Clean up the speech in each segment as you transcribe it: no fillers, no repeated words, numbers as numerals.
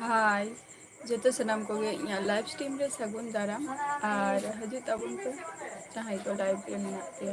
हाय जो सनाम को live stream रे सगुन दाराम और हजू तबन पे जहाँ को लाइव रे मेना पे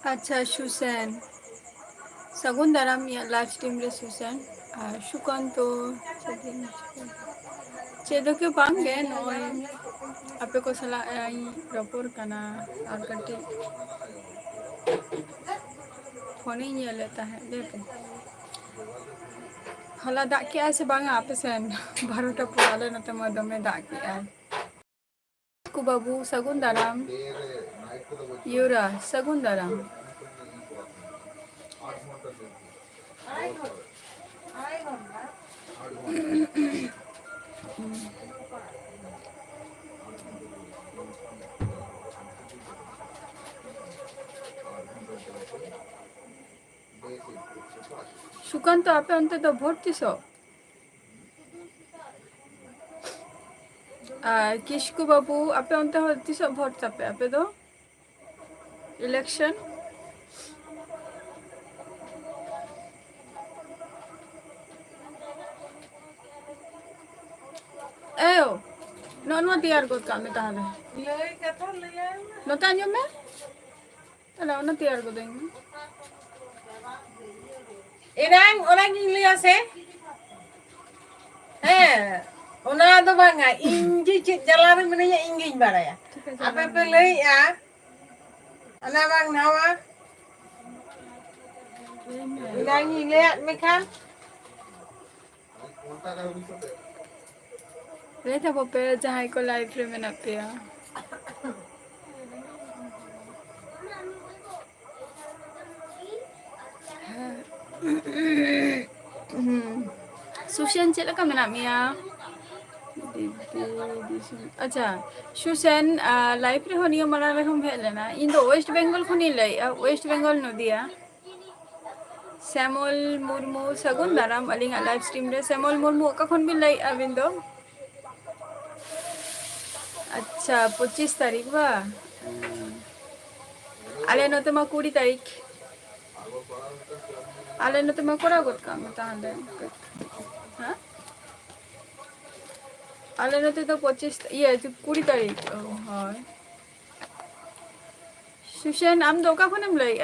अच्छा सुसेन सगुन दाराम लाइव स्ट्रीम रे सुसेन शुकन तो चेदो के बांगे नॉय आपे को सला रपोर कना और कटी फोन ही ये लेता है लेते हला दाग के ऐसे बांगा आपे सेन 12टा पुराले नते मदमे दाग के आ को बाबू सगुन दाराम यूरा सगुन दाराम शुकन तो आपे अंते तो भोट सो किसकु बाबू आपे अंते हो तिसो भोट तापे आपे दो इलेक्शन एओ नो तैयार गोद का में ताले लई कथा लई नता जो में तला ओना तैयार को देंगे Irang orang India se, ona do banga inji cik jalan mana ya ingin baraya. Apa pelai ya? Ana bang nawa. Irang India mekan. रहता पपे जहाँ को लाइव रे में नपे सुशन चला का मेना मिया अच्छा सुशन लाइव रे होनी मरा रे हम भेल ना इन दो वेस्ट बंगाल खनी लई वेस्ट बंगाल नदिया श्यामल मुर्मू सगुन दाराम अलिंगा लाइव स्ट्रीम रे श्यामल मुर्मू का खन भी लई अबिन दो अच्छा 25 तारीख बा आले नते मा 20 तारीख आले नते मा कोरा गोत का मता हले हां आले नते तो 25 ये 20 तारीख हां सुशन आम दो का खनम लई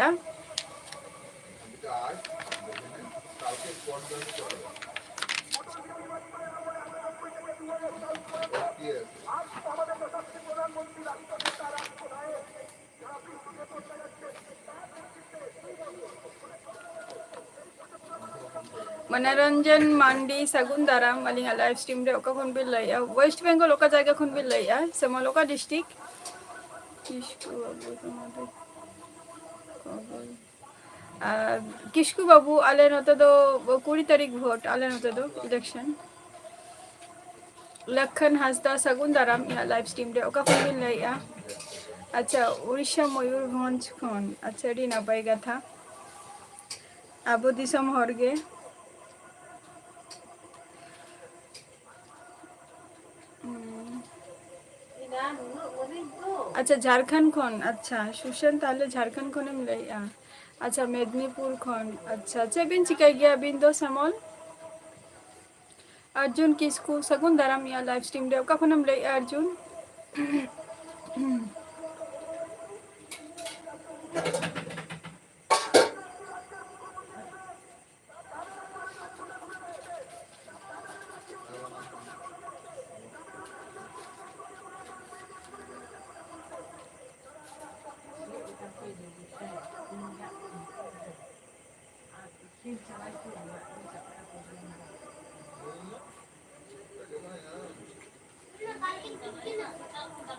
मनोरंजन मांडी सगुन दाराम अलिंगा लाइव स्ट्रीम रे ओका खन बिल लई वेस्ट बंगाल ओका जगह खन बिल लई समल ओका डिस्ट्रिक्ट किसकु बाबू आले नते दो 20 तारीख वोट आले नते दो इलेक्शन लखन हंसदा सगुन दाराम लाइव स्ट्रीम रे ओका खन बिल लई अच्छा उड़ीसा मयूरभंज खन अच्छा अड़ी नापाय कथा आबो दिसम हरगे अच्छा झारखंड खन अच्छा सुशन ताले झारखंड खनेम लइआ अच्छा मेदिनीपुर खन अच्छा चेबिन चिकाय गया बिन दो समल अर्जुन किसकु सगुन दाराम या लाइव स्ट्रीम रे ओका खनेम लइआ अर्जुन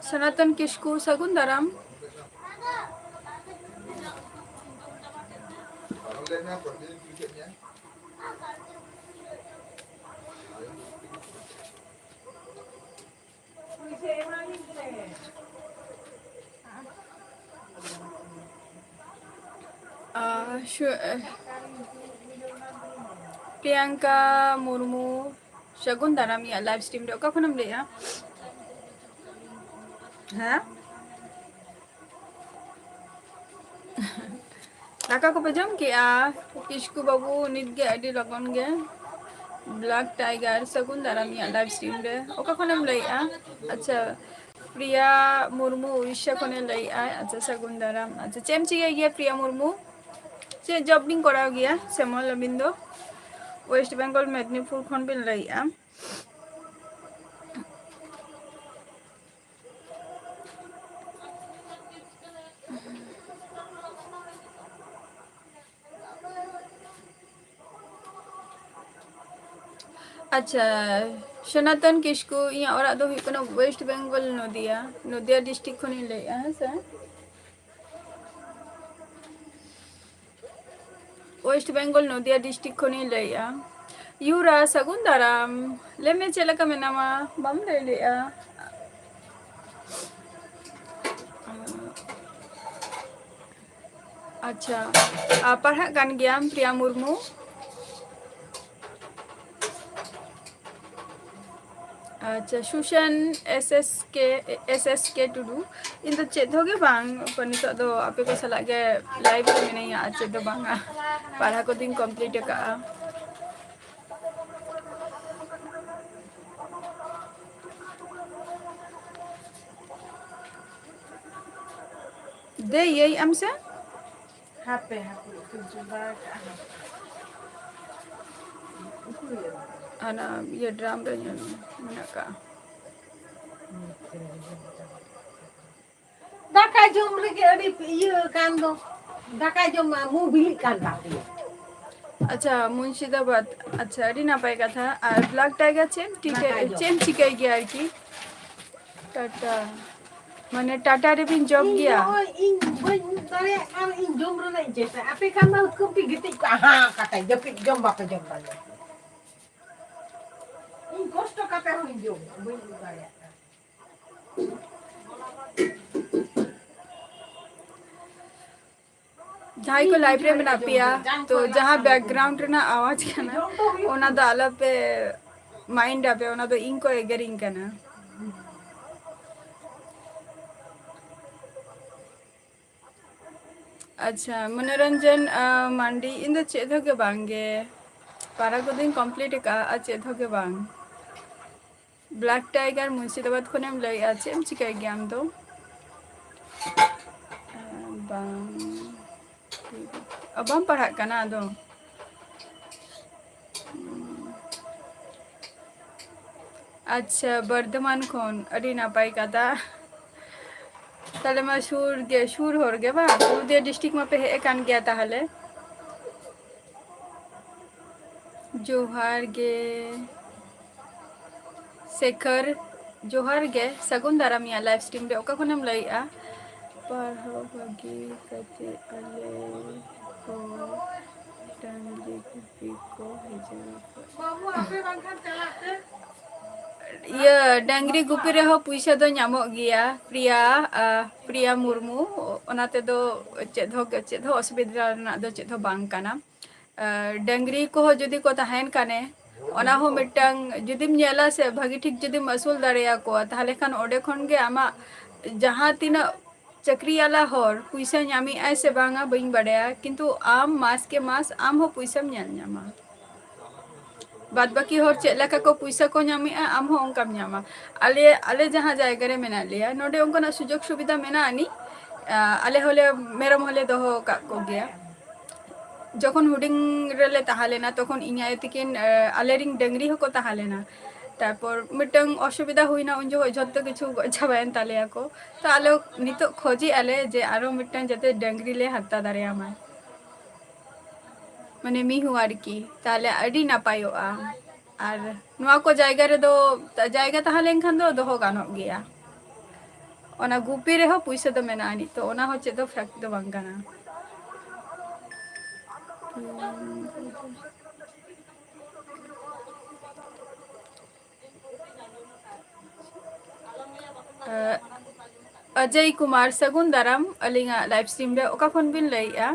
सनातन किसकु सगुन दाराम प्रियंका मुर्मू सगुन दाराम या लाइव स्ट्रीम रे ओका खनेम लइआ हाँ दाका को पे जम किया किसकु बाबू नित गे अडी लगन गे ब्लैक टाइगर सगुन दाराम या लाइव स्ट्रीम रे ओका खनेम लइआ अच्छा प्रिया मुर्मू उड़ीसा खने लइआ अच्छा सगुन दाराम अच्छा चेम चिकाय गया प्रिया मुर्मू चे जॉबिंग कराव गया सेमल अबिन दो वेस्ट बेंगल मेदिनीपुर खन बिन लइआ अच्छा सनातन किसकु इया और दो हुई कना वेस्ट बेंगल नदिया डिस्ट्रिक्ट खनि लइआ से वेस्ट बेंगल नदिया डिस्ट्रिक्ट खनि लइआ यूरा सगुन दाराम लेमे चेलका मेनामा बम ले लइआ अच्छा पढ़ा कान गया प्रिया मुर्मू अच्छा सुशन एस एस के टुडू इन चेद होगे बांग नित दो आपे को सला गे लाइव रे मिनैया चेद दो बांगा पढ़ा को दिन कंप्लीट का दे यही हमसे Hape kujumba ana ये ड्राम रे मनका daka jom lagi adi iya kan do daka jom mu bilik kan tapi अच्छा मुंशिदाबाद अच्छा अड़ी नापाय कथा और ब्लैक टाइगर चेम चिकाय गया की टाटा माने टाटा रे बिन जॉब गया in dari kan in jom rena jesa ape kan mau kopi gitu ha kata jepit jom bape jom balik in kosto kata in jom dari जहाँ को लाइब्रेरी में ना पिया तो जहाँ बैकग्राउंड ना आवाज का ना ओना दो आला पे माइंड आपे ओना दो इनको एगरिंग का ना अच्छा मनोरंजन मांडी इन दो चेदो के बांगे पारा को दिन कंप्लीट का चेदो के बांग ब्लैक टाइगर मुंशिदाबाद को नेम लई आछे एम चिकाय गया हम तो बांग अब हम पढ़ा कना दो अच्छा बर्धमान खन अड़ी नापाय कथा ताले मा सुर होर गे बा नदिया डिस्ट्रिक्ट में पे हे कान गया ताहले जोहार गे शेखर जोहार गे सगुन दाराम या लाइव स्ट्रीम रे ओका खनेम लइआ पढ़ो बगी कते अले को डांगरी गुपी को भेजा babu ape bangkan celak ke iya dangri gupi reho puisa do nyamok gea Priya Murmu onate do chet ho osubidra na do chet ho bang kana dangri ko jodi ko tahen kane ona ho mitang judim nyela se bhagi thik judim asul dareya ko tahale khan ode khon ge ama jahan tina चक्री वाला हर पैसा नामी आए से बांगा बइन बड़या किंतु आम मास के मास आम हो पैसा nyal nyama बाद बाकी हर चेक लेका को पैसा को नामी आम हो उनका नामा आले आले जहाँ जायगा रे मेना लिया नोडे उनका ना सुजोग सुविधा मेना आनी आले होले मेरम होले दोहो का को गया যখন হুডিং রেলে তাহলে না তখন ইñা এতিকিন আলেরিং ডেংরি হকো তাহলে না তারপর মিটং অসুবিধা হই না উন জয় যত কিছু ছাবায়ন তালে আকো তো আলো নিতো খোঁজি আলে যে আরো মিটং যাতে ডেংরি লে হাত্তা দারে আমায় মানে মিহু আর কি তাহলে আডি নাপায়োआ আর নোয়া কো জায়গা রে দো জায়গা তাহলে এনখান দো দোহ গানক গিয়া ওনা গুপি রে হো পয়সা দো মেনা আনি তো ওনা হচ্ছে দো ফ্যাক্ট দো বাঙ্গানা अजय कुमार सगुन दाराम अलिंगा लाइव स्ट्रीम रे ओका खन बिन लइया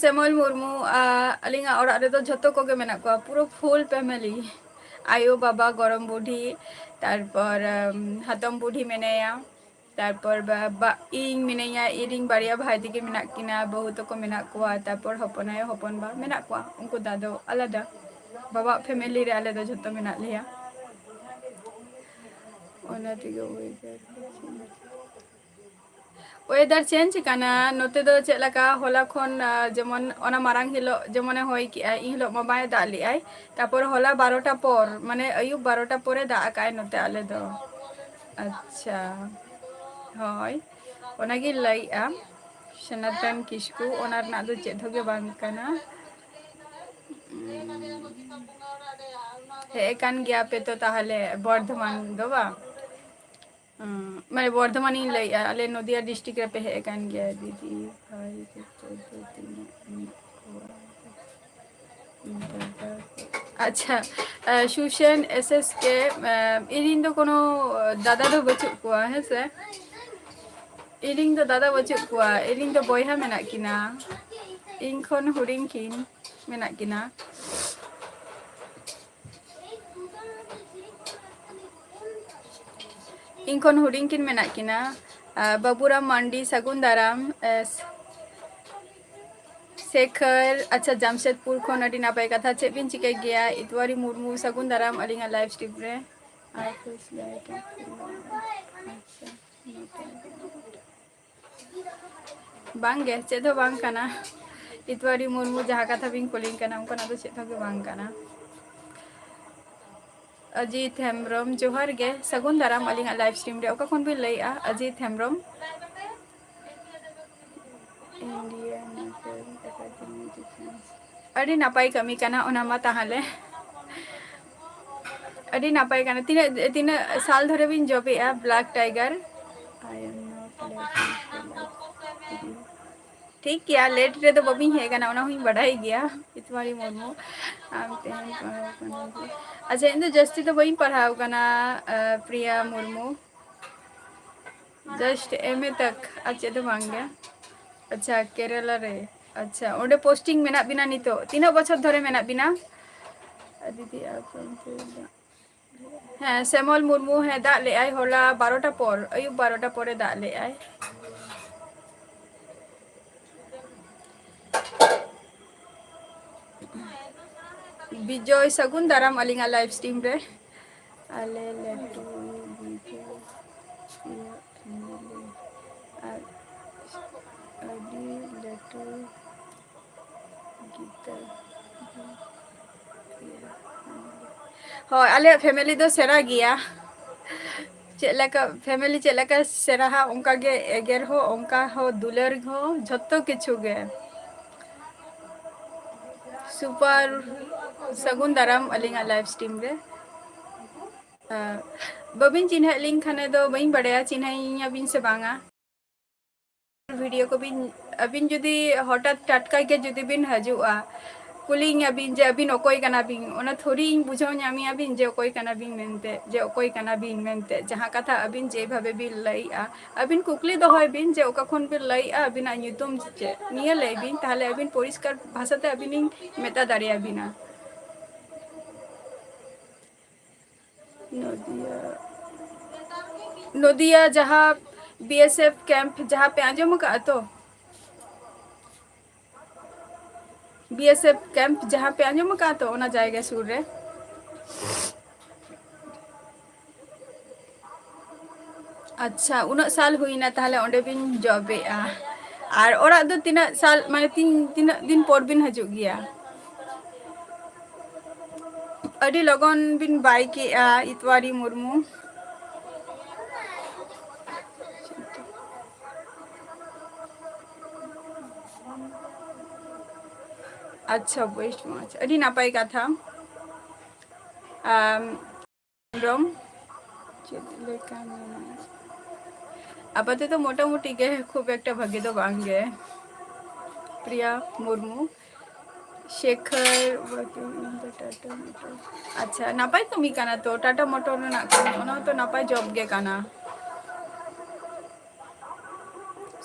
सेमल मुर्मू अलिंगा ओरा रे तो झतो कोगे मेना को पूरा फुल फैमिली आयो बाबा गरम बुढ़ी तारपर हातम बुढ़ी मेनेया तारपर इन मिनेया इरिंग बारिया भाई दिके मेना किना बहुत को मेना को तारपर हपनायो हपन बा मेना को उनको दादो आलादा बाबा फैमिली रे आलादा झतो मेना लिया ओना तिगो वेदर चेंज काना नोते दो चेलका होला खन जेमन ओना मारांग हिलो जेमने होय कि इ हिलो मबाय दाली आय तापर होला 12टा पर माने अयु 12टा परे दा आकाय नोते आले दो अच्छा होय ओनागी लइआ सनातन किस्कू ओनार ना दो चेद होगे बांग काना हे कान गया पे तो ताहले बर्धमान दो बा मैं बर्धमान ही लई आले नदिया डिस्ट्रिक्ट रे पे हे कान गया दीदी भाई अच्छा सुशन एसएस के इरिन दो कोनो दादा दो बचु को है से इरिन दो दादा बचु को इरिन दो बयहा मेना किना इन खन हुरिंग किन मेना किना इनखन हुडिंग किन मेना किना बाबूराम मांडी सगुन दाराम शेखर अच्छा जामशेदपुर खन अडी नापाय कथा चे बिन चिके गया इतवारी मुर्मू सगुन दाराम अलिंगा लाइव स्ट्रीम रे बांगे चेद हो बांग काना इतवारी मुर्मू जहाँ कथा बिन कोलिंग काना उनका ना तो चेद हो बांग काना अजीत हेम्ब्रम जोहर गे सगुन दाराम अलिंगा लाइव स्ट्रीम रे ओका खन बिन लइआ अजीत हेम्ब्रम अड़ी नापाई कमी काना ओना मा ताहले अड़ी नापाई काना तीना तीना साल धरे बिन जॉबेआ black tiger I am not ठीक किया लेट रे तो बबी है काना ओना हुई बढ़ाई गया इतवारी मुर्मू अच्छा इन जस्ती तो वही पढ़ाओ काना प्रिया मुर्मू जस्ट एमए तक अच्छे तो मांगे अच्छा केरला रे अच्छा ओडे पोस्टिंग मेना बिना नितो तीना बछर धरे मेना बिना दीदी हाँ सेमल मुर्मू है दा ले आय होला 12टा पर अयुब 12टा परे दा ले आय विजय सगुन दाराम अलिंगा लाइव स्ट्रीम रे आले लेटू हाँ आले फैमिली दो सेरा गया चेलका फैमिली चेलका सेरा हा उनका गे एगेर हो उनका हो दुलर हो झत्तो किछु गे सुपर सगुन दाराम अलिंगा लाइव स्ट्रीम रे बबिन चिन्ह लिंक खाने दो बइन बड़या चिन्ह बिन से बांगा वीडियो को बिन अबिन जुदी हठात टटका के जुदी बिन हजुआ कुलिंग अबिन जे अबिन ओकोई कना बिन ओना थोड़ी इन बुझाव ᱧᱟᱢᱤ अबिन जे ओकोई कना बिन मेनते जे ओकोई कना बिन मेनते जहां कथा अबिन जे भाबे बिन लईआ अबिन कुकली दोहय बिन जे ओका खन बिन लईआ अबिना nyutum जे निया लई बिन ताहले अबिन परिष्कार भाषाते अबिन इन मेता दाड़े अबिना नदिया नदिया जहाँ बीएसएफ कैंप जहाँ पे आंजम का तो बीएसएफ कैंप जहाँ पे आंजम का तो ओना जाएगा सुर रे अच्छा उन साल हुईना ताहले ओंडे बिन जॉबेआ और ओरा दो तीन साल माने तीन दिन पर बिन हजु गया अडी लगन बिन बाई केआ इतवारी मुर्मू अच्छा वेस्ट मार्च अडी नापाई का था रोम आपातत मोटामुटी के खूब एक भागे तो बांगे प्रिया मुर्मू शेखर अच्छा नापाई कमी काना तो टाटा मोटर ना कमी तो नापाई जॉब गे काना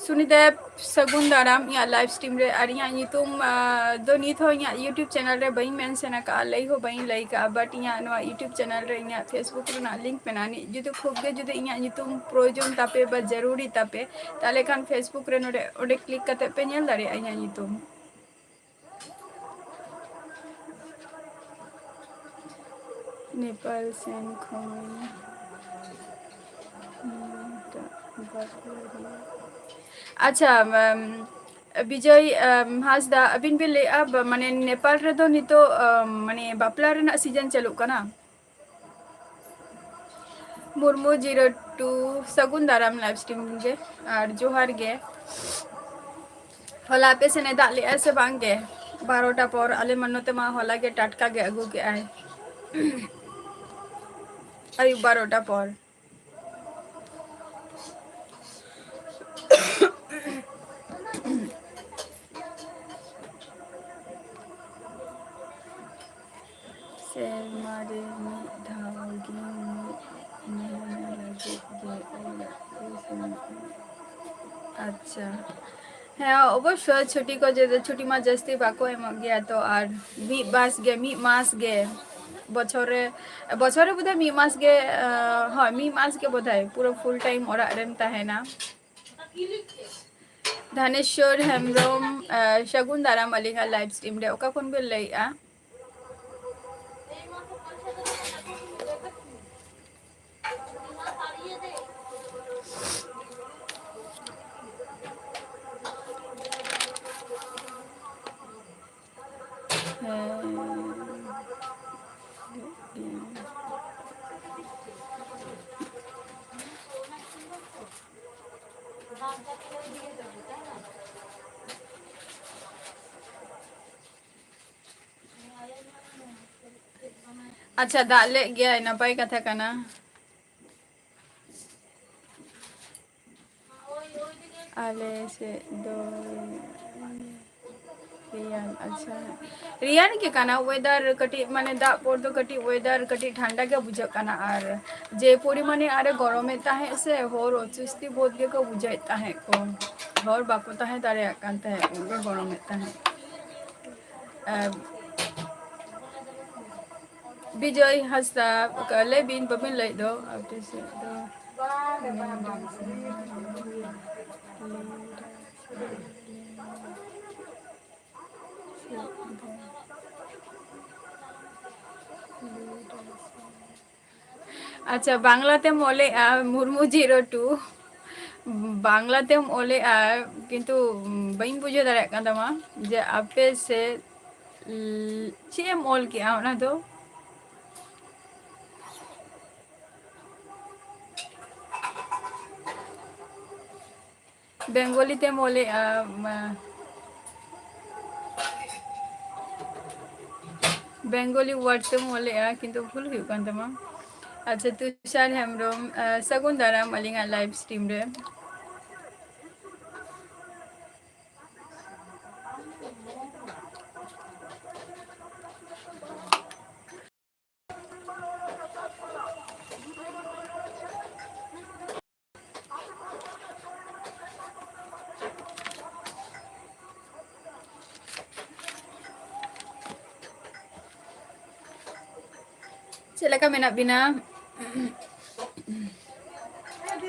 सुनिदेव सगुन दाराम या लाइव स्ट्रीम रे और यहाँ यूट्यूब दो नीत हो यहाँ यूट्यूब चैनल रे बई मेंशन का लई हो बई लई का बट यहाँ नवा यूट्यूब चैनल रे यहाँ फेसबुक रे ना लिंक पेनानी जुदे खूब गे जुदे यहाँ यूट्यूब प्रयोजन तापे बा जरूरी तापे ताले खान फेसबुक रे नोडे ओडे क्लिक करते पे नेल दारे यहाँ यूट्यूब नेपाल सेन खोई अच्छा विजय हासदा अबिन बिले अब माने नेपाल रे दो नितो माने बापला रे ना सीजन चलुक कना मुर्मू 02 सगुन दाराम लाइव स्ट्रीम गे और जोहार गे होला पे से ने दाले ऐसे बांगे 12टा पर आले मनोते मा होला के टटका गे अगु के आए अय 12टा पर मारे धावगी अच्छा हाँ अवश्य छुट्टी को जे छुट्टी मा जस्ती बाको एम गया तो और मी बास गे मी मास गे बछरे बछरे बुधा मी मास गे हाँ मी मास गे बुधाय पूरा फुल टाइम ओरा रेम ताहेना धानेश्वर हेमब्रम शगुन दाराम अलिंगा लाइव स्ट्रीम रे ओका कोन बेल लईआ अच्छा दाले गया है नपाई कथा कना आले से दो रियान अच्छा रियान के काना वेदर कटी माने दा पोर दो कटी वेदर कटी ठंडा के बुझ काना और जे परिमाणे आरे गरमे ताहे से होर अचुस्ती बोध के को बुझाइता है को होर बापो ताहे दारे कांता है उगे गरमे ताहे विजय हस्ता कले बिन बबिन लई दो अब से दो अच्छा बांग्लाते मोले मुर्मू 02 बांग्लाते ओले किंतु बइन बुझे दारे कांदामा जे आपे से चे मोल के आना दो बेंगोली ते मोले बेंगोली वर्ड ते मोले किंतु भूल हुई कांदामा अच्छा तुषार हेमब्रम सगुन दाराम अलिंगा लाइव स्ट्रीम रे Silakan menak bina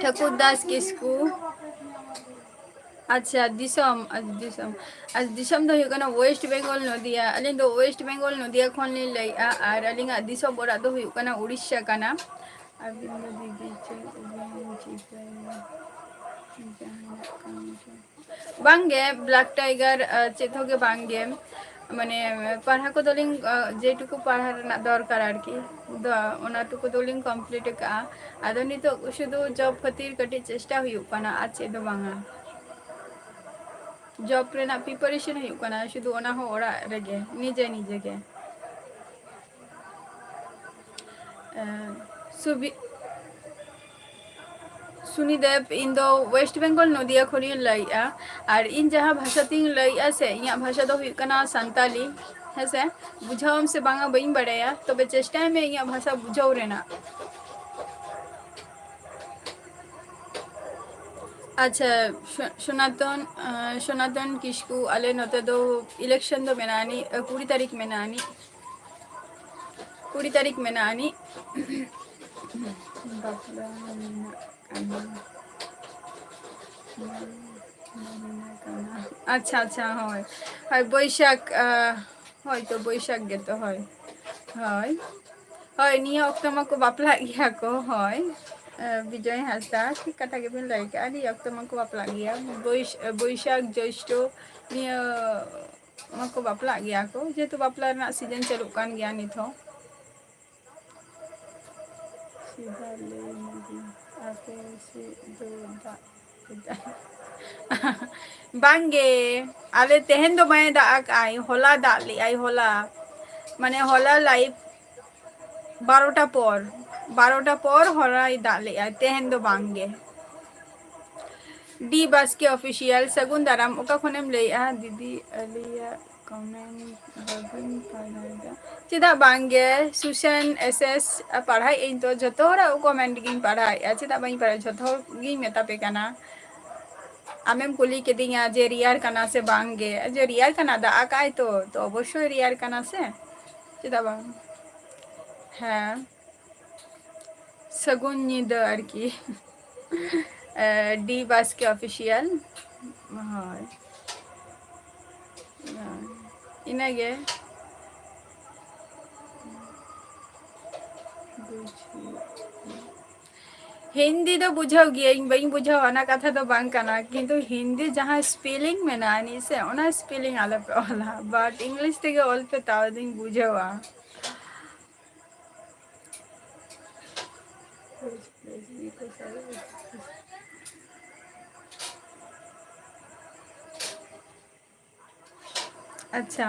Thakur Das Kisku. अच्छा दिसम दिसम दो हुई कना वेस्ट बेंगल नदिया अलिंग दो वेस्ट बेंगल नदिया खन ली लइआ आर अलिंग दिसम बरा दो हुई कना उड़ीसा कना अबिन दीदी बांगे ब्लैक टाइगर चेतोगे बांगे माने पढ़ा को दोलिंग जेटुकु पढ़ा रना दरकार आरकी ओनाटुकु दोलिंग कंप्लीट का आदो नितो शुधु जॉब खातिर कटी चेष्टा हुई कना आज चेदो बांगा जॉब रेना प्रिपरेशन हुई कना शुधु ओना हो ओरा रेगे निजे निजे के सुबि सुनिदेव इन दो वेस्ट बेंगल नदिया खनि लइआ और इन जहाँ भाषा तीन लइआ से इया भाषा दो हुई कना संताली है से बुझावम से बांगा बइन बड़ाया तो बे चेष्टा में इया भाषा बुझाव रेना अच्छा सनातन किस्कू आले नते दो इलेक्शन दो मेनानी 20 तारीख मेनानी 20 तारीख मेनानी अच्छा अच्छा হয় হয় বৈশাখ হয়তো বৈশাখ গে তো হয় হয় হয় নিয়ে অক্টোমাকো বাপলা গিয়া কো হয় বিজয় হাসদা ঠিক কথা কে বিন লাইক আনি অক্টোমাকো বাপলা গিয়া বৈশাখ জ্যৈষ্ঠ নিয়ে mako bapla gya ko jetu bapla na season chalu kan gya nit ho सीधा ले मुझे आके से दो बांगे आले तेहन दो मैं दा आई होला दा ले आई होला माने होला लाइव 12टा पर होला दा ले आई तेहन दो बांगे डी बस के ऑफिशियल सगुन दाराम ओका खनेम ले आ दीदी अलिया कमेंट बगिन पढ़ाइदा चिदा बांगे सुशन एसएस पढ़ाई इन तो जतोरा कमेंट गिन पढ़ाई चिदा बाई पढ़ाई जतो गी मेता पे कना आमेम कुली के दिया जे रियार कना से बांगे जे रियार कना दा आकाय तो अवश्य रियार कना से चिदा बांग हाँ सगुन निद आरकी डी बस के ऑफिशियल हाँ इनागे हिंदी तो बुझाव गिया बई बुझाव अना कथा तो बांग कना किंतु हिंदी जहाँ स्पेलिंग में ना आनी से ओना स्पेलिंग आले पे ओला बट इंग्लिश तेगे ऑल पे ताव दिन बुझावा अच्छा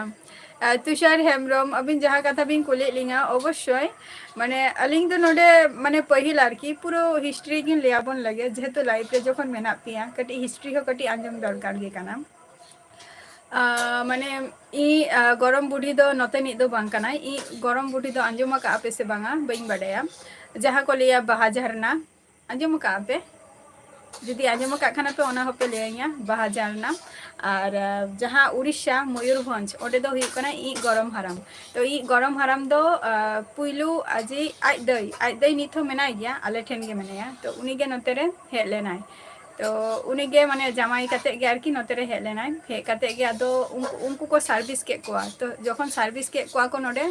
तुषार हेमब्रम अबिन जहाँ कथा बिन कुली लिंगा अवश्य माने अलिंग तो नोडे माने पहिल आरकी पूरा हिस्ट्री गिन लियाबन लगे जेहेतु लाइफ रे जखन मेना पिया कटी हिस्ट्री को कटी आंजम दरकार गे काना माने ई गरम बुढ़ी दो नते नि दो बांग काना ई गरम बुढ़ी दो आंजम का आपे से बांगा बइन बड़ाया जहाँ को लिया बाहा झरना आंजम का आपे जुदी आंजम का खाना पे ओना होपे लेया बाहा झरना और जहाँ उड़ीसा मयूरभंज ओडे दो हुई कना ई गरम हाराम तो ई गरम हाराम दो पुइलू आजी आज दई निथो मेनाय गया आले ठेन गे मेनाया तो उनी गे नते रे हे लेनाय तो उनी गे माने जामाई कते गे आरकी नते रे हे लेनाय हे कते गे आदो उनको को सर्विस के कोआ तो जखन सर्विस के कोआ को नोडे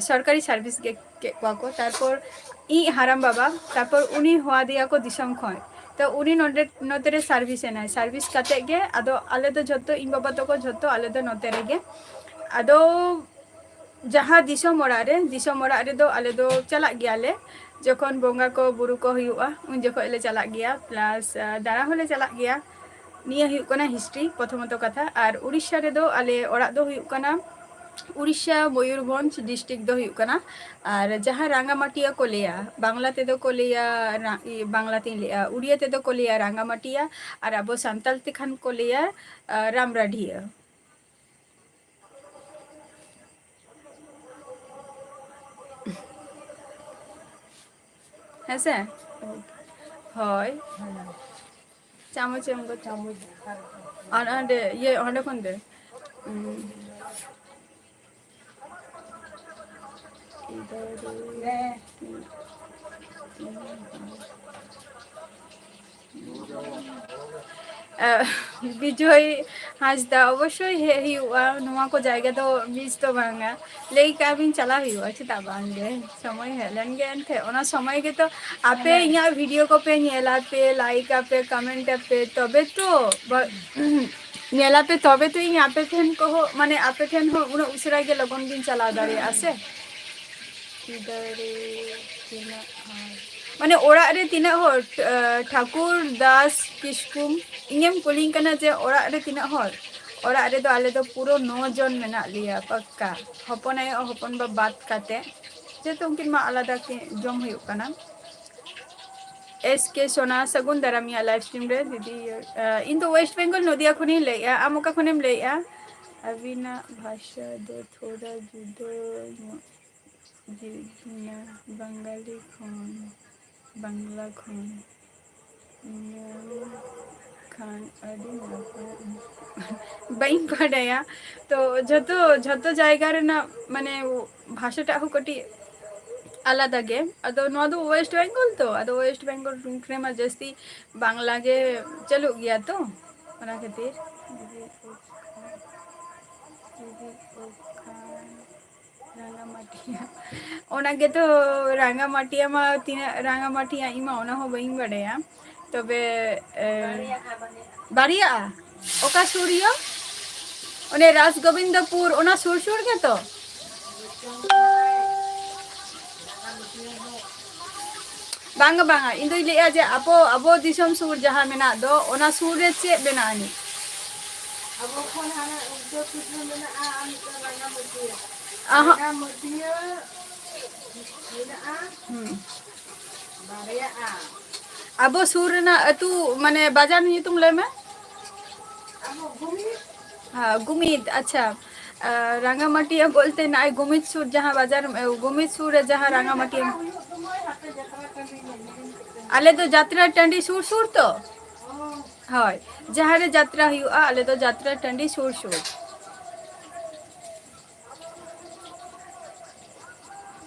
सरकारी सर्विस के कोआ को तारपर ई हाराम बाबा तारपर उनी हुआ दिया को दिसम खय तो उनी नोते रे सर्विस एनाय सर्विस कते गे आदो आले दो जतो इन बाबा तो को जतो आले दो नोते रे गे आदो जहाँ दिसम ओड़ा रे दो आले दो चला गयाले जखन बोंगा को बुरु को हुआ उन जखन ले चला गया प्लस दारा होले चला गया निया हुई कना हिस्ट्री प्रथमत कथा और उड़ीसा रे दो आले ओड़ा दो हुई कना उड़ीसा मयूरभंज डिस्ट्रिक्ट दो हुई कना और जहाँ रांगामाटिया को लिया बांग्ला ते दो को लिया बांग्ला तीन लिया उड़िया ते दो को लिया रांगामाटिया और अब सांताल ते खान को लिया रामराढिया है से হয় চামচ এমগো চামচ আর আন্ডে ইয়ে হন্ডে কোন দে 네. বিজয় হাসদা অবশ্যই হুᱭᱩᱜᱼᱟ ᱱᱚᱣᱟ ᱠᱚ ᱡᱟᱭᱜᱟ ᱫᱚ ᱢᱤᱥ ᱫᱚ ᱵᱟᱝᱟ ᱞᱟᱹᱭ ᱠᱟᱜ ᱵᱤᱱ ᱪᱟᱞᱟᱣ ᱦᱩᱭᱩᱜᱼᱟ ᱪᱮᱫᱟᱜ ᱵᱟᱝᱜᱮ ᱥᱚᱢᱚᱭ ᱦᱮᱡ ᱞᱮᱱ ᱜᱮ ᱮᱱᱛᱮ ᱚᱱᱟ ᱥᱚᱢᱚᱭ ᱜᱮᱛᱚ ᱟᱯᱮ ᱤᱧᱟᱹᱜ ᱵᱷᱤᱰᱤᱭᱳ ᱠᱚᱯᱮ ᱧᱮᱞᱟᱯᱮ ᱞᱟᱭᱤᱠ ᱟᱯᱮ ᱠᱚᱢᱮন্ট ᱟᱯᱮ ᱛᱚᱵᱮ ᱛᱚ ᱧᱮᱞᱟᱯᱮ ᱛᱚᱵᱮ ᱛᱚ ᱤᱧ ᱟᱯᱮ ᱴᱷᱮᱱ ᱠᱚᱦᱚᱸ ᱢᱟᱱᱮ ᱟᱯᱮ ᱴᱷᱮᱱ ᱦᱚᱸ ᱩᱱᱟᱹᱜ ᱩᱥᱟᱹᱨᱟ ᱜᱮ ᱞᱚᱜᱚᱱ ᱜᱤᱧ ᱪᱟᱞᱟᱣ ᱫᱟᱲᱮᱭᱟᱜᱼᱟ ᱥᱮ ᱢᱟᱱᱮ ᱚᱲᱟᱜ ᱨᱮ ᱛᱤᱱᱟᱹᱜ ᱦᱚᱲ ᱴᱷᱟকুর দাস কিস্কুম ᱤᱧᱮᱢ ᱠᱩᱞᱤᱧ ᱠᱟᱱᱟ ᱡᱮ ᱚᱲᱟᱜ ᱨᱮ ᱛᱤᱱᱟᱹᱜ ᱦᱚᱲ ᱚᱲᱟᱜ ᱨᱮᱫᱚ ᱟᱞᱮ ᱫᱚ ᱯᱩᱨᱟᱹ 9 জন ᱢᱮᱱᱟᱜ ᱞᱮᱭᱟ ᱯᱟक्ᱠᱟ ᱦᱚᱯᱚᱱ ᱟᱭᱳ ᱦᱚᱯᱚᱱ ᱵᱟ ᱵᱟᱫ ᱠᱟᱛᱮ যেহেতু উনকিন মা আলাদা জম ᱦᱩᱭᱩᱜ ᱠᱟᱱᱟ SK সোনা সাগুন দারামিয়া লাইভ স্ট্রিম রে দিদি ᱤᱧ ᱫᱚ ওয়েস্ট বেঙ্গল নদিয়া ᱠᱷᱚᱱᱤᱧ ᱞᱟᱹᱭᱮᱜᱼᱟ ᱟᱢ ᱚᱠᱟ ᱠᱷᱚᱱᱮᱢ ᱞᱟᱹᱭᱮᱜᱼᱟ ᱟᱹᱵᱤᱱᱟᱜ ᱵᱷᱟষᱟ ᱫᱚ ᱛᱷᱚᱲᱟ ᱡᱩᱫᱟᱹ ᱧᱚᱜ ᱡᱤᱜᱱᱟ ᱵᱟᱝᱜᱟᱞᱤ ᱠᱷᱚᱱ ᱵᱟᱝᱞᱟ ᱠᱷᱚᱱ ᱠᱷᱟᱱ ᱟᱹᱰᱤ ᱱᱟᱯᱟᱭ ᱵᱟᱹᱧ ᱵᱟᱰᱟᱭᱟ ᱛᱚ ᱡᱷᱚᱛᱚ ᱡᱟᱭᱜᱟ ᱨᱮᱱᱟᱜ ᱢᱟᱱᱮ ᱵᱷᱟষᱟᱴᱟᱜ ᱦᱚᱸ ᱠᱟᱹᱴᱤᱡ আলাদা গে আদো নোয়া দো ওয়েস্ট বেঙ্গল তো আদো ওয়েস্ট বেঙ্গল ᱨᱮᱢᱟ ᱡᱟᱹᱥᱛᱤ বাংলা গে ᱪᱟᱹᱞᱩᱜ ᱜᱮᱭᱟ ᱛᱚ ᱚᱱᱟ ᱠᱷᱟᱹᱛᱤᱨ রাঙামাটিয়া ওনা গেতো রাঙামাটিয়া মা তিনা রাঙামাটিয়া ইমা ওনা হো বাইং বাডায়া তবে বাড়িয়া ওকা সুরিয়া ওনে রাজগোবিন্দপুর ওনা সুর সুর গে তো বাংলা বাংলা ᱤᱧ ᱫᱚᱧ ᱞᱟᱹᱭᱮᱜᱼᱟ ᱡᱮ ᱟᱵᱚ ᱫᱤᱥᱚᱢ ᱥᱩᱨ ᱡᱟᱦᱟᱸ ᱢᱮᱱᱟᱜ ᱫᱚ ᱚᱱᱟ ᱥᱩᱨ ᱨᱮ ᱪᱮᱫ ᱢᱮᱱᱟᱜ ᱟᱹᱱᱤᱡ ᱟᱵᱚ ᱠᱷᱚᱱ ᱦᱟᱱᱟ ᱩᱛᱛᱚᱨ ᱯᱩᱨᱵᱚ ᱢᱮᱱᱟᱜᱼᱟ ᱟᱨ ᱢᱤᱫᱴᱟᱝ ᱨᱟᱸᱜᱟᱢᱟᱹᱴᱤᱭᱟᱹ ᱢᱮᱱᱟᱜᱼᱟ ᱵᱟᱨᱭᱟᱜᱼᱟ ᱟᱵᱚ ᱥᱩᱨ ᱨᱮᱱᱟᱜ ᱟᱹᱛᱩ ᱢᱟᱱᱮ ᱵᱟᱡᱟᱨ ᱧᱩᱛᱩᱢ ᱞᱟᱹᱭ ᱢᱮ ᱟᱵᱚ ᱜᱩᱢᱤᱫ गुमित अच्छा रांगामाटिया बोलते ना गुमित सूर जहाँ बाजार गुमित सूर जहाँ रांगामाटिया आले तो यात्रा टंडी सूर सूर तो हाय जहाँ रे यात्रा हुआ आले तो यात्रा टंडी सूर सूर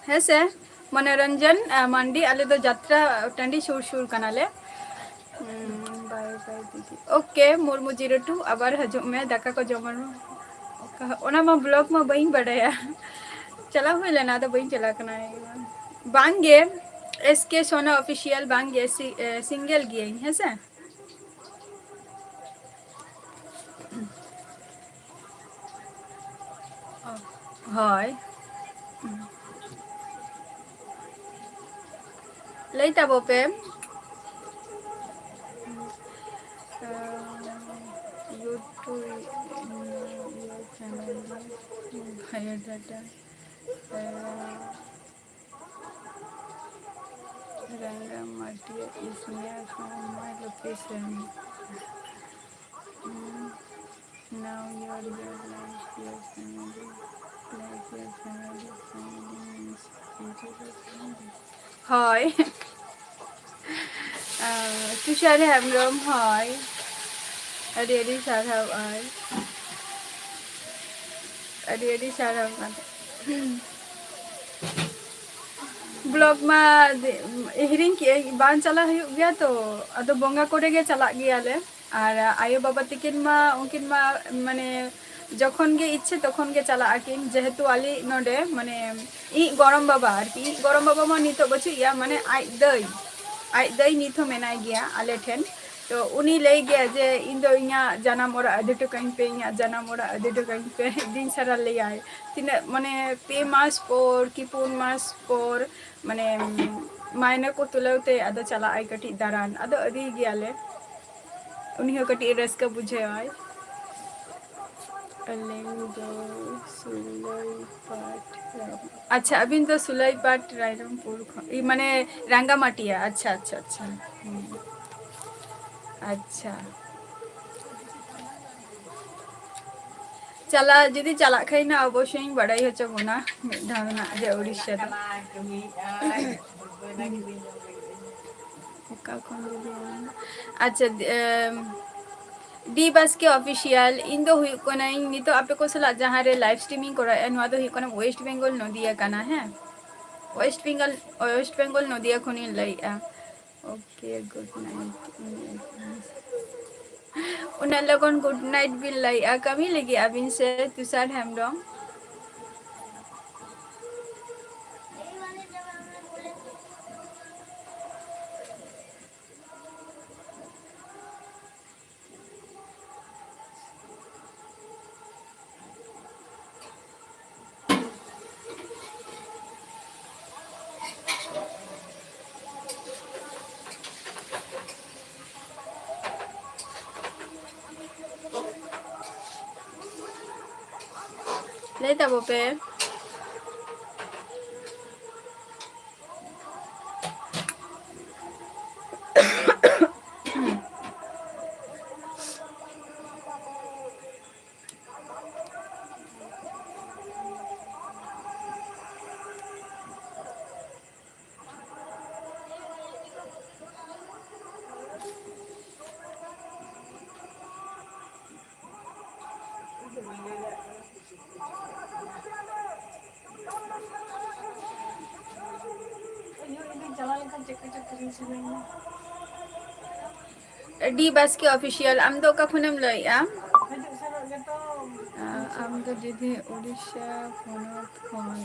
है से मनोरंजन मंडी आले तो यात्रा टंडी सूर सूर कनाले बाय बाय दीदी ओके मुर्मू 02 আবার হজুম মে দাকা को जमन ओना मा ब्लॉग मा बई बड़ाया चला हुई लेना तो बई चला कना बांगे SK सोना ऑफिशियल बांगे सिंगल गिए है से হয় लईता बोपे biodata Rangamatiya is near from my location. Now your life, your family, like your family, হয় তুষার হেমব্রম হয় আরে সারাও আর আরে সারাও ब्लॉग मा हिरिंग के बान चला गया तो अदो बोंगा कोडे गे चला गया ले और आयो बाबा तिकिन मा उनकिन मा माने যখন গে ইচ্ছে তখন গে চালা আকিন যেহেতু আলি নডে মানে ই গরম বাবা আর কি গরম বাবা মা নিতো বচি ইয়া মানে আই দই নিতো মেনাই গিয়া আলে ঠেন তো উনি লই গিয়া যে ইন দো ইয়া জানাম ওরা আদিটো কাইন পে ইয়া জানাম ওরা আদিটো কাইন পে দিন সারা লই আই তিন মানে পে মাস পর কি পুন মাস পর মানে মাইনে को तुलौते अदो चला आई कटी दारान अदो अदी गियाले उनी हो कटी रस्का बुझे आय अच्छा अभी तो सुलई पाट रायरंगपुर माने रांगामाटिया अच्छा अच्छा अच्छा अच्छा चला जुदी चला खाई ना अवश्य बड़ाई हो चबना धावना जे उड़ीसा अच्छा डी बस के ऑफिशियल इन दो हुई कोना नितो आपे को सला जहां रे लाइव स्ट्रीमिंग करा एन वा दो हुई कोना वेस्ट बेंगल नदिया काना है West Bengal Nodia Khoni Laia. Okay, good night. Una lagon good night will laia. Kami lagi abin se Tushar Hembrong. Later, Bope. D bus ke official am do ka khunem loi am am do didi Odisha phonot khon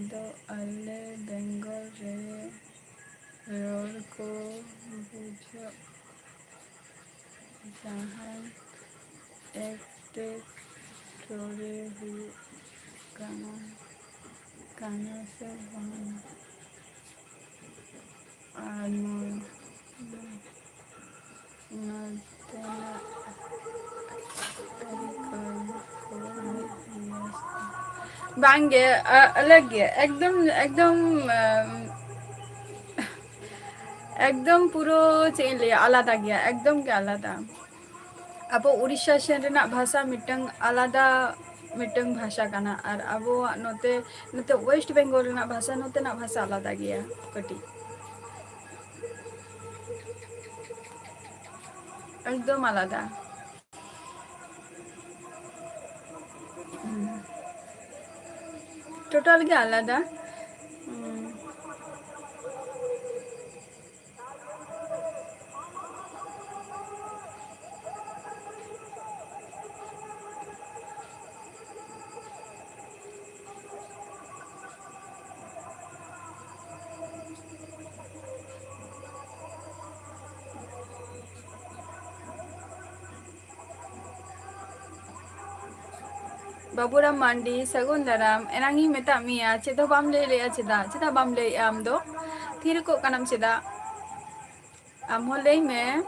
do alle Bengal re ror ko bujo jahan ekte tore hu kana kana se bana anor Bange अलग है एकदम पुरो change लिया आलादा गया एकदम के आलादा अब उड़ीसा सेन रेना भाषा मिटंग आलादा मिटंग भाषा काना और अब नोते नोते वेस्ट बेंगल रेना भाषा नोते ना भाषा आलादा गया कटी एकदम आलादा टोटल के आलादा Baburam Mandi, Sagundaram, Enangi Metamia, Cheta Bamle Cheda, Cheta Bamle Amdo, Tirko Kanam Cheda, Amhole me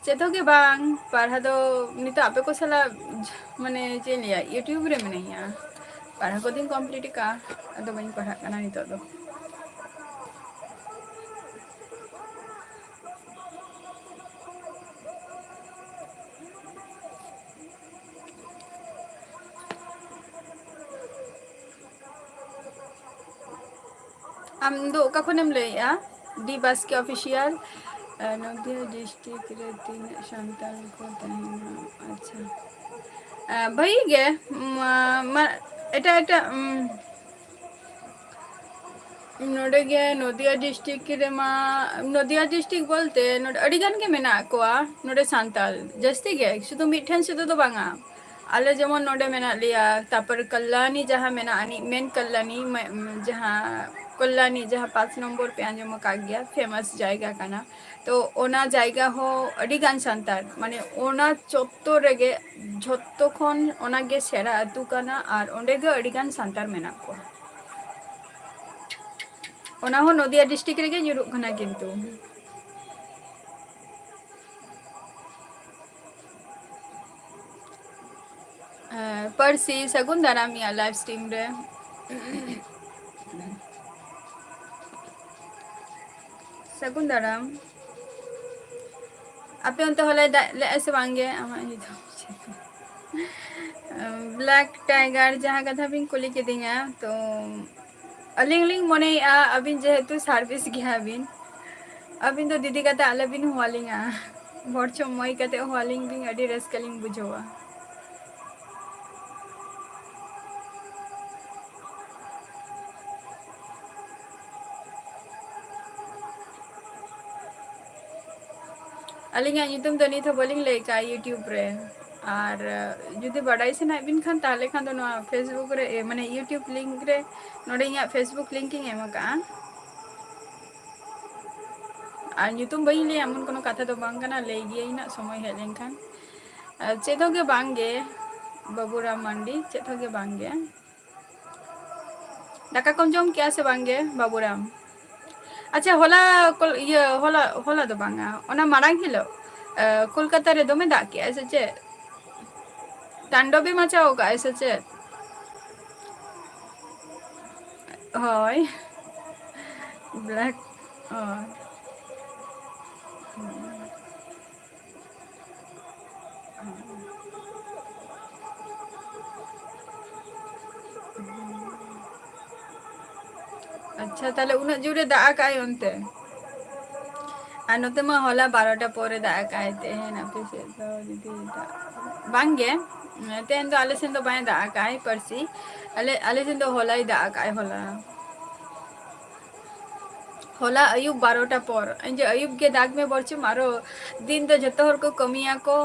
Cheto ke bang, Parhado Nita Apecosala Mane Jelia, YouTube Remania, Parhagodin Completica, and the Wing Parhakanito. Amdo Kakunem Lea, D Basque official, Nodia district rating Shantal Kotana. Acha. Bhai ge, eta नोडे gay Nadia district रे मा नदिया district बोलते नोडे अडिगान के मेना कोआ नोडे सांताल जस्ती गे शुधु मिठन शुधु तो बांगा आले जेमन नोडे मेना लिया तापर कल्याणी जहाँ मेना आनी मेन कल्याणी जहाँ कल्याणी जहाँ 5 नंबर पे आंजम का गया फेमस जाएगा काना तो ओना जाएगा हो अडिगान सांताल माने ओना चोत्तो रेगे झोत्तो खन ओना गे सेरा अतु काना और ओंडे गे अडिगान सांताल मेना कोआ ओना हो नदिया डिस्ट्रिक्ट रे जुरुक खाना किंतु परसी सगुन दारामिया लाइव स्ट्रीम रे सगुन दाराम आपे उनते होले ले ऐसे वांगे ब्लैक टाइगर जहाँ कथा भी कुली के दिंगा तो अलिंग लिंग मने अबिन जेहेतु सर्विस गया अबिन तो दीदी कता अलबिन हुआलिंगा बड़चो मई कते हुआलिंग बिन अडी रस्कलिंग बुझवा अलिंगा ᱧᱩᱛᱩᱢ ᱫᱚ ᱱᱤᱛ ᱦᱚᱸ ᱵᱟᱹᱞᱤᱧ ᱞᱟᱹᱭ ᱠᱟᱜᱼᱟ यूट्यूब ᱨᱮ ᱟᱨ ᱡᱩᱫᱤ ᱵᱟᱰᱟᱭ ᱥᱟᱱᱟᱭᱮᱫ ᱵᱤᱱ ᱠᱷᱟᱱ ᱛᱟᱦᱞᱮ ᱠᱷᱟᱱ ᱫᱚ ᱱᱚᱣᱟ ᱯᱷᱮᱥᱵᱩक ᱨᱮ ᱢᱟᱱᱮ यूट्यूब लिंक रे नोडे इᱧᱟᱹᱜ फेसबुक लिंक ᱤᱧ ᱮᱢ ᱟᱠᱟᱜᱼᱟ ᱟᱨ ᱧᱩᱛᱩᱢ ᱵᱟᱹᱧ ᱞᱟᱹᱭᱟ ᱮᱢᱚᱱ কোনো ᱠᱟᱛᱷᱟ ᱫᱚ ᱵᱟᱝ ᱠᱟᱱᱟ ᱞᱟᱹᱭ ᱜᱮᱭᱟᱹᱧ ᱱᱟᱜ ᱥᱚᱢᱚᱭ ᱦᱮᱡ ᱞᱮᱱᱠᱷᱟᱱ ᱪᱮᱫ ᱦᱚᱸ ᱜᱮ ᱵᱟᱝᱜᱮ ᱵᱟᱵᱩᱨᱟᱢ ᱢᱟᱱᱰᱤ ᱪᱮᱫ ᱦᱚᱸ ᱜᱮ ᱵᱟᱝᱜᱮ दाका कम जम किया से बांगे बाबूराम अच्छा होला ये होला होला दो बांगा ओना मारांग हिलो कोलकाता रे दोमे दाग के ऐसे चे तांडवी मचा होगा ऐसे चे हाय ब्लैक अच्छा ताले उना जुरे दाग काय ओनते আর নতে মা হলা 12টা পরে দাগ আইতে হেন আপে সে তো দিদি বাঙ্গে তেন তো আলে সেন তো বাই দাগ আই परसी আলে সেন তো হলাই দাগ আই হলা होला अयुब 12टा पर जे अयुब के दाग में बरचे मारो दिन तो जतो हर को कमिया को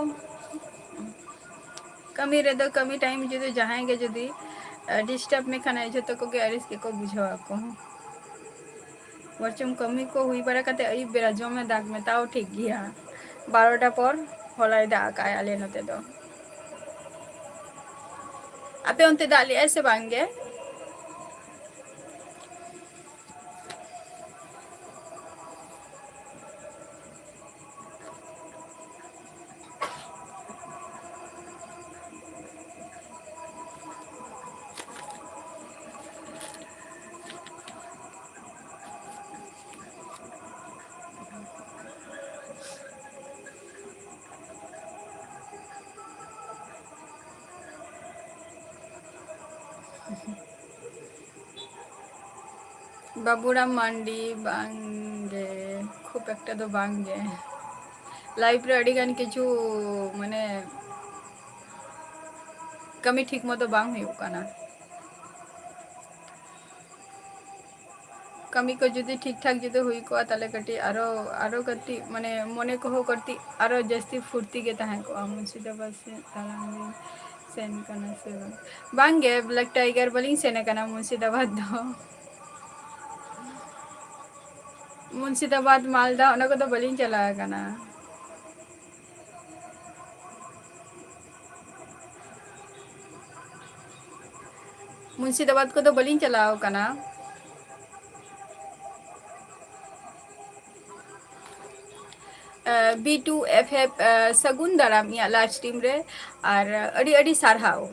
कमी रे दो कमी टाइम जदि जहां के जदि डिस्टर्ब में खाना जतो को के अरिस के को बुझवा को बरचम कमी को हुई बड़ा कते अयुब बेरा जो में दाग में ताओ ठीक गया 12टा पर होलाई दाग आय आले नते दो आपे उनते दाली ऐसे बांगे बाबूराम मांडी बांगे खूब एक दो बांगे लाइफ रे अड़ी गान किछु माने कमी ठीक मतो बांग हुई काना कमी को जुदी ठीक ठाक जुदी हुई को ताले कटी आरो कटी माने मने को हो करती आरो जस्ती फुर्ती के तहां को मुर्शिदाबाद से तालांगे सेन कना से बांगे ब्लैक टाइगर बलिंग सेने कना मुर्शिदाबाद दो मुर्शिदाबाद मालदा ओना को तो बलिंग चला कना मुर्शिदाबाद को तो बलिंग चलाओ कना B2FF सगुन दाराम या लाइव स्ट्रीम रे और अड़ी अड़ी सारहाओ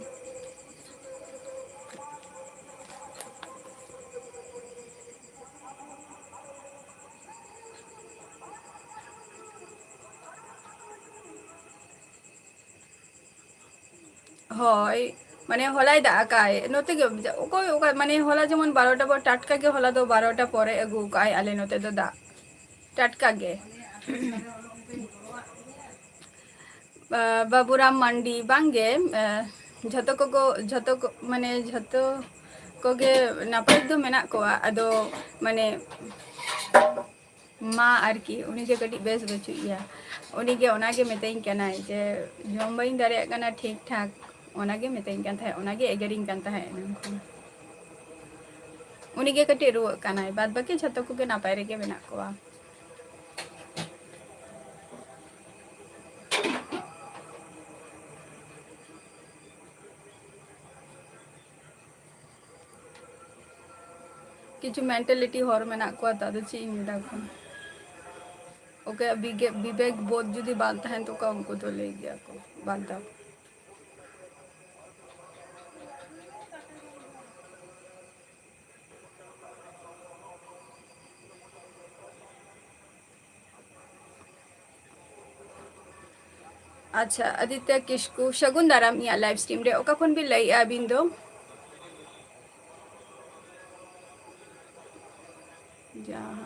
হয় মানে হলাই দা কায় নতে গে ওকই ওকা মানে হলা যেমন 12টা পর টাটকা গে হলা তো 12টা পরে আগু কায় আলে নতে তো দা টাটকা গে बाबूराम मांडी बांगे झतो को माने झतो कोगे नापाय दो मेना कोआ अदो माने मा आरकी उनी जे कटी बेस बचुइया उनी के ओना के मेतेइन कना जे जम बाइन दारे कना ठीक ठाक ओना के मेतेइन कान थाय ओना के एगरिंग कान थाय उनी के कटी रुवा कना बाद बाकी झतो कोगे नापाय रे के मेना कोआ किछु मेंटालिटी हर मेना को तादो ची मिदा को ओके विवेक बोध जुदी बांधता है तो का उनको तो ले गया को बांधा अच्छा आदित्य किस्कू शगुन दाराम या लाइव स्ट्रीम रे ओका कोन भी लई आबिन दो जहाँ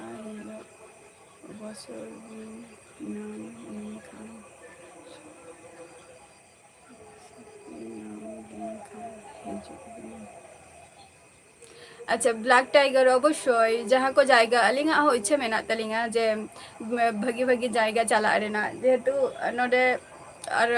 अच्छा ब्लैक टाइगर अवश्य जहाँ को जाएगा अलिंगा हो इच्छे मेना तलिंगा जे भागी भागी जाएगा चला रेना जेहेतु नोडे और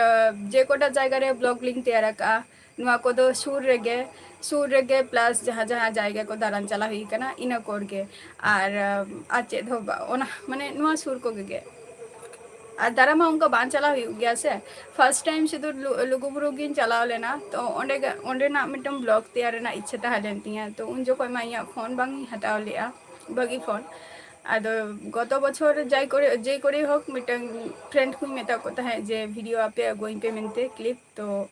जे कोटा जाएगा रे ब्लॉग लिंक तैयार का नुआ को दो सूर रेगे प्लस जहाँ जहाँ जाएगा को दारान चला हुई कना इना कोड के और आचे धो ओना माने नुआ सूर को गे और दारा मा उनका बान चला हुई गया से फर्स्ट टाइम से तो लुगुबुरु गिन चलाव लेना तो ओंडे ना मिटम ब्लॉग तैयार ना इच्छा ताहलेन तिया तो उन जो कोई माइया फोन बांगी हटाव लिया बगी फोन आदो गत बछर जे करे होक मिटन फ्रेंड को मेता को ताहे जे वीडियो आपे अगुई पे मेनते क्लिप तो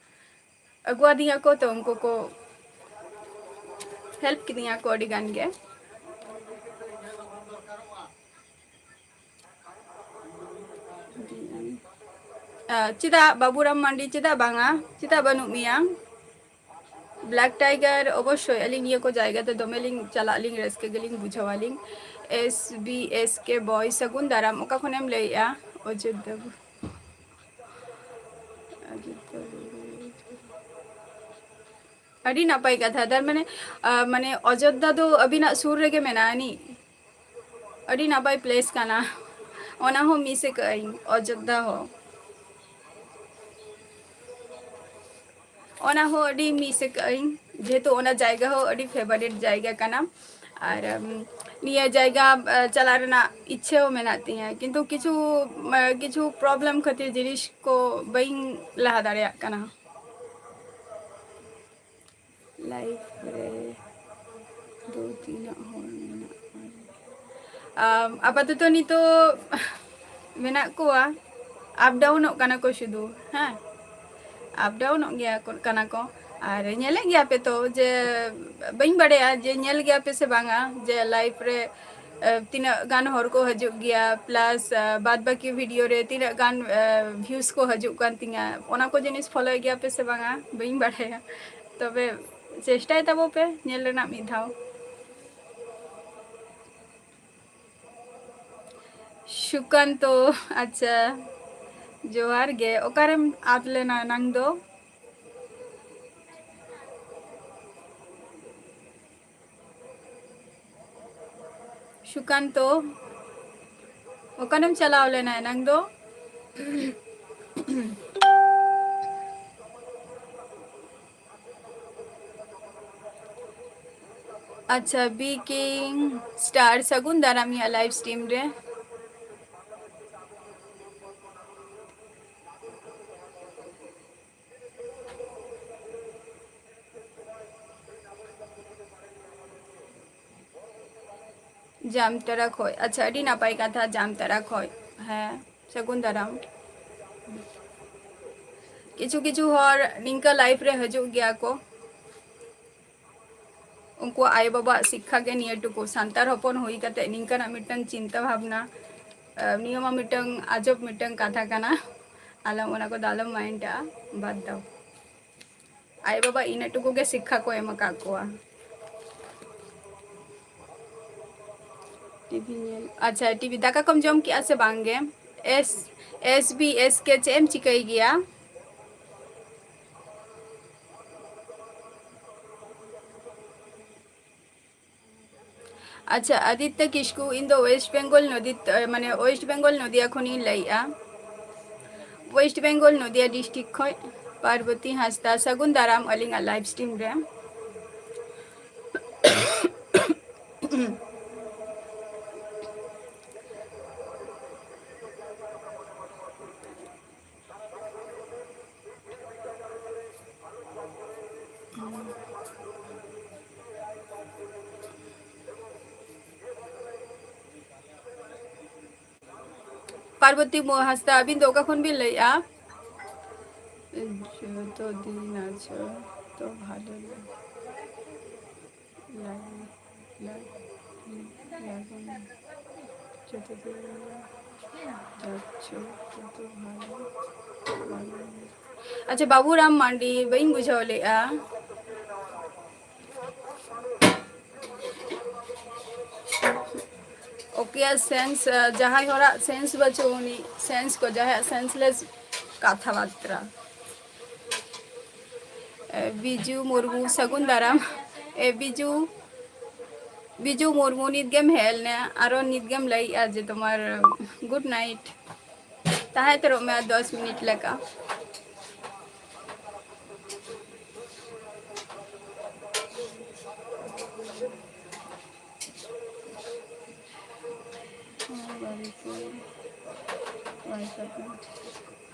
अगुआ दिया को तो उनको को हेल्प किदिया को अडी गान गे चिदा बाबूराम मांडी चिदा बांगा चिदा बनु मियां ब्लैक टाइगर अवश्य अलिंग ये को जाएगा तो दोमेलिंग चला लिंग रेस्के गलिंग बुझावालिंग SBS के बॉय सगुन दाराम ओका खनेम लैया अयोध्या अड़ी नापाई कथा दार माने माने अयोध्या दो अबिना सुर रेगे मेनानी अड़ी नापाई प्लेस काना ओना हो मिसे कई अयोध्या हो ओना हो अड़ी मिसे कई जेहेतु ओना जाएगा हो अड़ी फेवरेट जाएगा का नाम और निया जाएगा चला रना इच्छे हो मेनाती हैं किंतु किछु किछु प्रॉब्लम खातिर जिनिस को बइन लहा दाड़े कना लाइफ रे दो तीन हो आपातत नितो मेना कोआ अप डाउन कना को शुदु हाँ अप डाउन गया कना को और नेले गया पे तो जे बइन बड़े जे नेल गया पे से बांगा जे लाइफ रे तीना गान हर को हजू गया प्लस बाद बाकी वीडियो रे तीना गान व्यूज को हजू कान तिंगा ओना को जिनिस फॉलो गया पे से बांगा बइन बड़े तबे चेष्टा तबो पे नेल रेना मी धाव शुकन तो अच्छा जोहार गे ओकारेम आप लेना नंग दो शुकन तो ओकारेम चलाव लेना है नंग दो अच्छा बी किंग स्टार सगुन दारामिया लाइव स्ट्रीम रे जामतरा खोय अच्छा अड़ी नापाई का था जामतरा खोय है सगुन दाराम किछु किछु हर निंका लाइफ रे हजू गया को उनको आय बाबा शिक्षा के नियटुको सांतार हपन होई कते निंका मिटन चिंता भावना नियमा मिटन आजब मिटन कथा काना आलम ओना को दालम माइंडा बाद दाव आय बाबा इनटुको के शिक्षा को एम का कोआ टीवी नेल अच्छा टीवी दाका कम जम किया से बांगे SBS के चेम चिकई गया अच्छा आदित्य किस्कू इन दो वेस्ट बेंगल नदी माने वेस्ट बेंगल नदिया खनि लैया वेस्ट बेंगल नदिया डिस्ट्रिक्ट खय पार्वती हासदा सगुन दाराम अलिंगा लाइव स्ट्रीम रे पार्वती हासदा अबिन दोका खन भी लैया तो दिन आछो तो भालो अच्छा बाबूराम मांडी बइन बुझाव लैया ओके सेंस जहाँ हरा सेंस बचो उनी सेंस को जहाँ सेंसलेस कथा बार्ता बिजू मुर्मू सगुन दाराम ए बिजू বিজু মুর্মু নিত গেম হেল নে আরো নিত গেম লাই যে তোমার গুড নাইট তাহে তো মে 10 মিনিট লেকা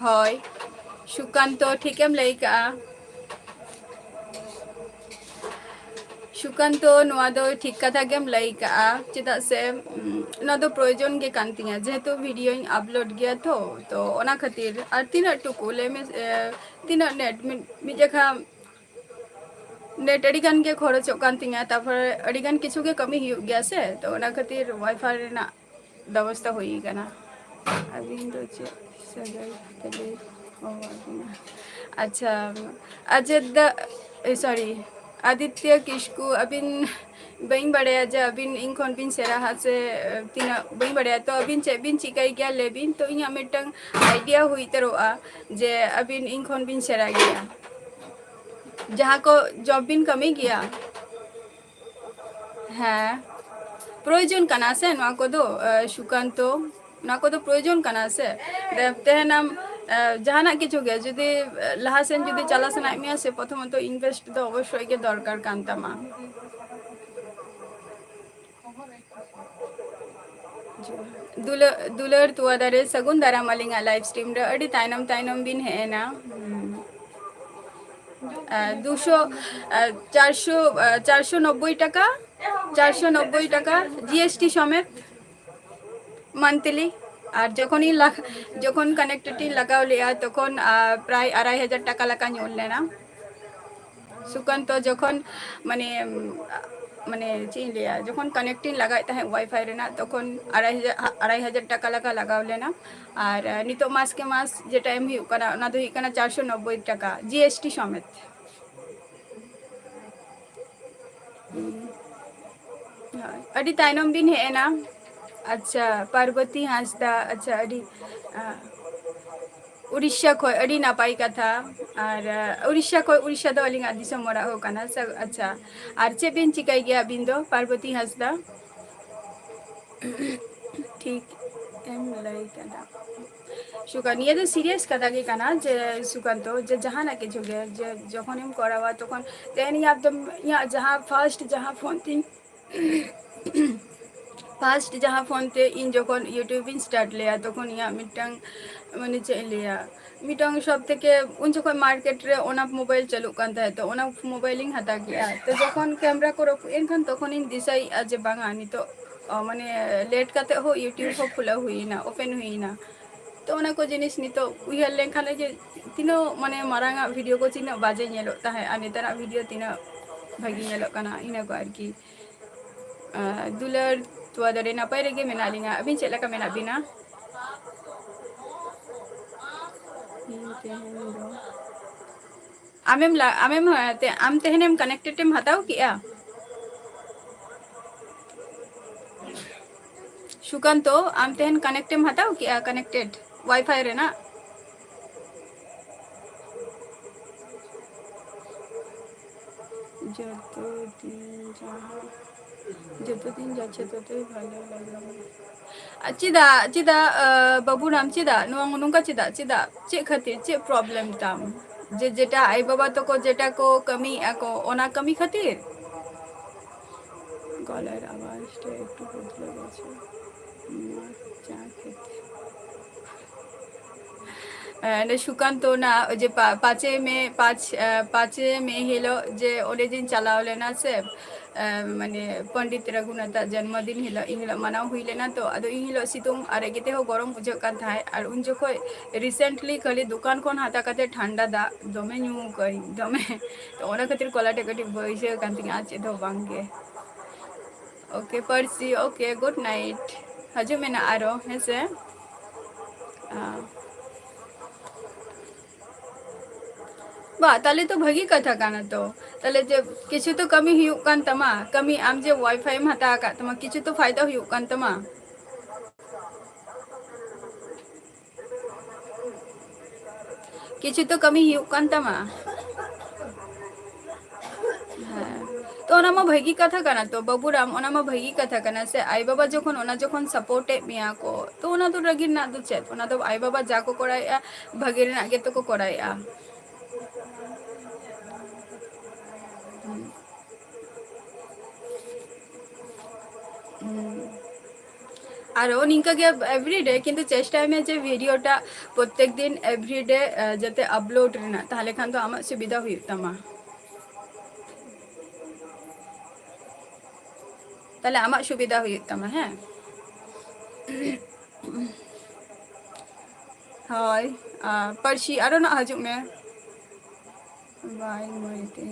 হয় সুকান্ত ঠিকেম লাই কা সুকান্ত নোয়া দো ঠিক কথা গেম লাই কা চেদা সে না দো প্রয়োজন গে কান তিয়া যেহেতু ভিডিও আপলোড গিয়া তো ওনা খাতির আর তিনা টুকু লে মে তিনা নেট মি জেখা नेट अड़ीगान के खरचों कान तिंगा तापर अड़ीगान किछु के कमी हुई गया से तो ओना खातिर वाईफाई रेना व्यवस्था हुई गना अभी तो चे सगाई तले अच्छा अजद सॉरी आदित्य किसकु अबिन बइन बड़े जे अबिन इंखन बिन सेरा हासे तिना बइन बड़े तो अबिन चे बिन चिकाई गया लेबिन तो इया मिटंग आइडिया हुई तरोआ जे अबिन इंखन बिन सेरा गया जहाँ को जॉब बिन कमी गया हाँ प्रयोजन कना से ना को दो सुकांत ना को दो प्रयोजन कना से देखते हैं नाम जहाँ किछु गया जुदी लहासेन जुदी चला सना मिया से प्रथम तो इन्वेस्ट तो अवश्य के दरकार कांता मा दुलर तुआ दारे सगुन दारा मालिंगा लाइव स्ट्रीम रे अड़ी ताइनम बिन है ना 490 টাকা 490 টাকা জিএসটি সমেত মান্থলি আর যখন কানেক্টিভিটি লাগাও লিয়া তখন প্রায় 2500 টাকা লাগা নিউল लेना সুকান্ত যখন মানে মানে চিন লিয়া যখন কানেক্টিং লাগাই তাহে ওয়াইফাই রেনা তখন 2500 টাকা লাগা লাগাও लेना আর নিতো মাস কে মাস যে টাইম হি করা না তো হি কানা 490 টাকা জিএসটি সমেত अड़ी ताइनम बिन है ना अच्छा पार्वती हांसदा अच्छा अड़ी उड़ीसा खो अड़ी नापाई कथा और उड़ीसा दो अलिंग दिसम मोरा हो कना अच्छा और चे बिन चिकाई गया बिन दो पार्वती हांसदा ठीक एम लाई कना सुकान ये तो सीरियस कथा के कना जे सुकान तो जे जहाँ ना के जोगे जे जखन हम करावा तखन तेन याद या जहाँ फर्स्ट जहाँ फोन थी फास्ट जहाँ फोन ते इन जखन यूट्यूबिंग स्टार्ट लिया तखन या मिटंग माने चे लिया मिटंग सब থেকে उन जखन मार्केट रे ओना मोबाइल चालू कान था तो ओना मोबाइलिंग हता गया तो जखन कैमरा को एनखन तखन इन दिसाई आज बांगा नि तो माने लेट काते हो यूट्यूब हो खुला हुई ना ओपन हुई ना तो ओना को जिनिस नि तो उहर लेखाने जे तिनो माने मारांगा वीडियो को तिनो बाजे नेलो ताहे आ नेतारा वीडियो तिनो भागी नेलो काना इना को आरकी दुलर तुआ दरे नापाय रेगे मेना लिंगा अबिन चेक लका मेना बिना आमेम ते आम तेहनेम कनेक्टेड एम हताओ किया सुकांतो आम तेहन कनेक्ट एम हताओ किया कनेक्टेड वाईफाई रे ना যত দিন যাচ্ছে ততই ভালো লাগে চিদা চিদা বাবু নাম চিদা নুঙ্কা চিদা চিদা चे खातिर चे प्रॉब्लम ताम जे जेटा आई बाबा तो को जेटा को कमी को ओना कमी खातिर गलार आवाजटा একটু বদলে গেছে চা খেতে সুকান্ত না যে 5 মে হিলো যে ओरिजिन চালাও लेना से माने पंडित रघुनाथ जन्मदिन हिला मनाव हुई लेना तो अदो हिलो सितुंग आरे गेते हो गरम बुझे कान थाय और उन जखो रिसेंटली खाली दुकान कोन हाता काते ठंडा दा दमे न्यू करी दमे तो ओना खातिर कलाटे कटी बइसे कान तिंग आचे दो बांगे ओके पर्सी ओके गुड नाइट हजू मेना आरो हेसे बा ताले तो भगी कथा काना तो ताले जे किछु तो कमी हुयुक कान तमा कमी आम जे वाईफाई में हता का तमा किछु तो फायदा हुयुक कान तमा किछु तो कमी हुयुक कान तमा तो ओना मा भागी कथा कना तो बाबूराम ओना मा भागी कथा कना से आई बाबा जखन सपोर्ट मिया को तो ओना तो रगी ना तो चेत ओना तो आई बाबा जा को कराया भागी रेना गे तो को कराया आरो निंका गे एवरीडे किंतु चेष्टा में जे वीडियोटा प्रत्येक दिन एवरीडे जाते अपलोड रेना ताहले खान तो आमा सुविधा हुई तमा ताहले आमा सुविधा हुई तमा है हाय परशी आरो ना हजु में बाय मोइते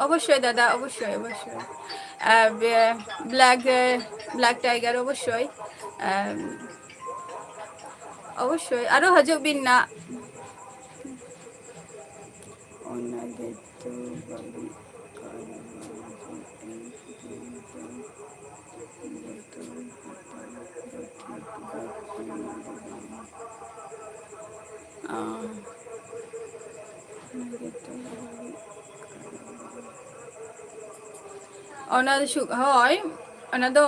অবশ্যই দাদা অবশ্যই অবশ্যই ব্ল্যাক ব্ল্যাক টাইগার অবশ্যই অবশ্যই আরো হাজুক বিন না ona shuk hoy ona do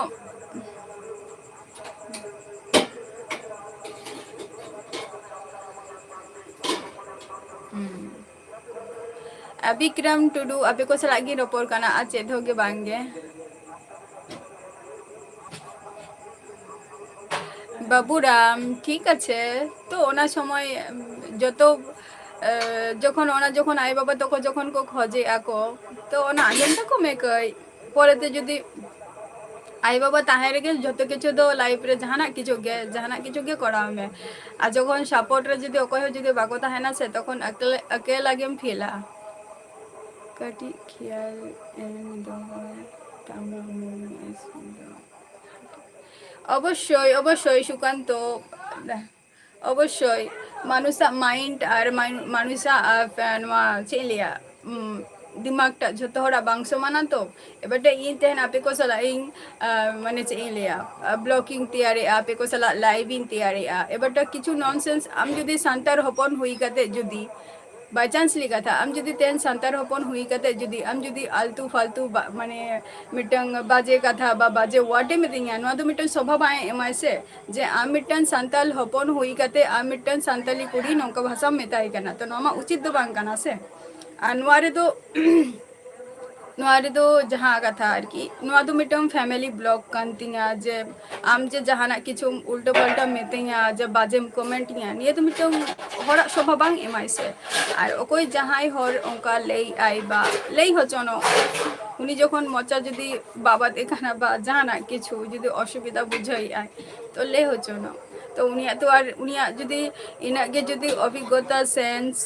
Abikram Tudu ape ko salagi ropor kana ache dhoge bange Baburam ঠিক আছে তো ওনার সময় যত যখন ওনা যখন আই বাবা তখন যখন কো খোঁজে আকো তো ওনা আজমটা কমে কই পরেতে যদি आई बाबा ताहे गे जो किछु दो लाइफ रे जहाना किछु गे करा में आ जखन सपोर्ट रे जदी ओकय जदी बाको ताहे ना से तखन अकेला गेम फीला कटी ख्याल एंड दो तामा অবশ্যই অবশ্যই সুকান্ত অবশ্যই মানুষা মাইন্ড আর মানুষা চেলিয়া दिमागटा जो हरा बांग समाना तो एबटे इन तेन आपे को सला इन माने चेलिया ब्लॉकिंग तैयारी आपे को सला लाइव इन तैयारी एबटे किछु नॉनसेंस आम जदी सांतार हपन हुई कते जदी बाय चांस ली कथा आम जदी तेन सांतार हपन हुई कते जदी आम जदी आलतू फालतू माने मिटंग बाजे कथा बा बाजे वाटे मितिया नो दो मिटन स्वभाव आए एमाय से जे आम मिटन सांताल हपन हुई कते आम मिटन सांताली कुड़ी नौका भाषा मेताई कना तो नोमा उचित दो बांग कना से अनुवारे तो जहाँ कथा आरकी नो मिटन फैमिली ब्लॉग कानतिया जे आम जे जहाना किछु उल्टा पल्टा मेतिया जे बाजे कमेंट निये तो मिटन हरा स्वभाव बांग एमाय से और ओकोय जहाई हर ओंका लई आई बा लई होचनो उनी जखन मचा जदी बाबा देखाना बा जहाना किछु जदी असुविधा बुझाई आय तो लई होचनो तो उनिया तो आर उनिया जदी इना गे जदी अभिज्ञता सेंस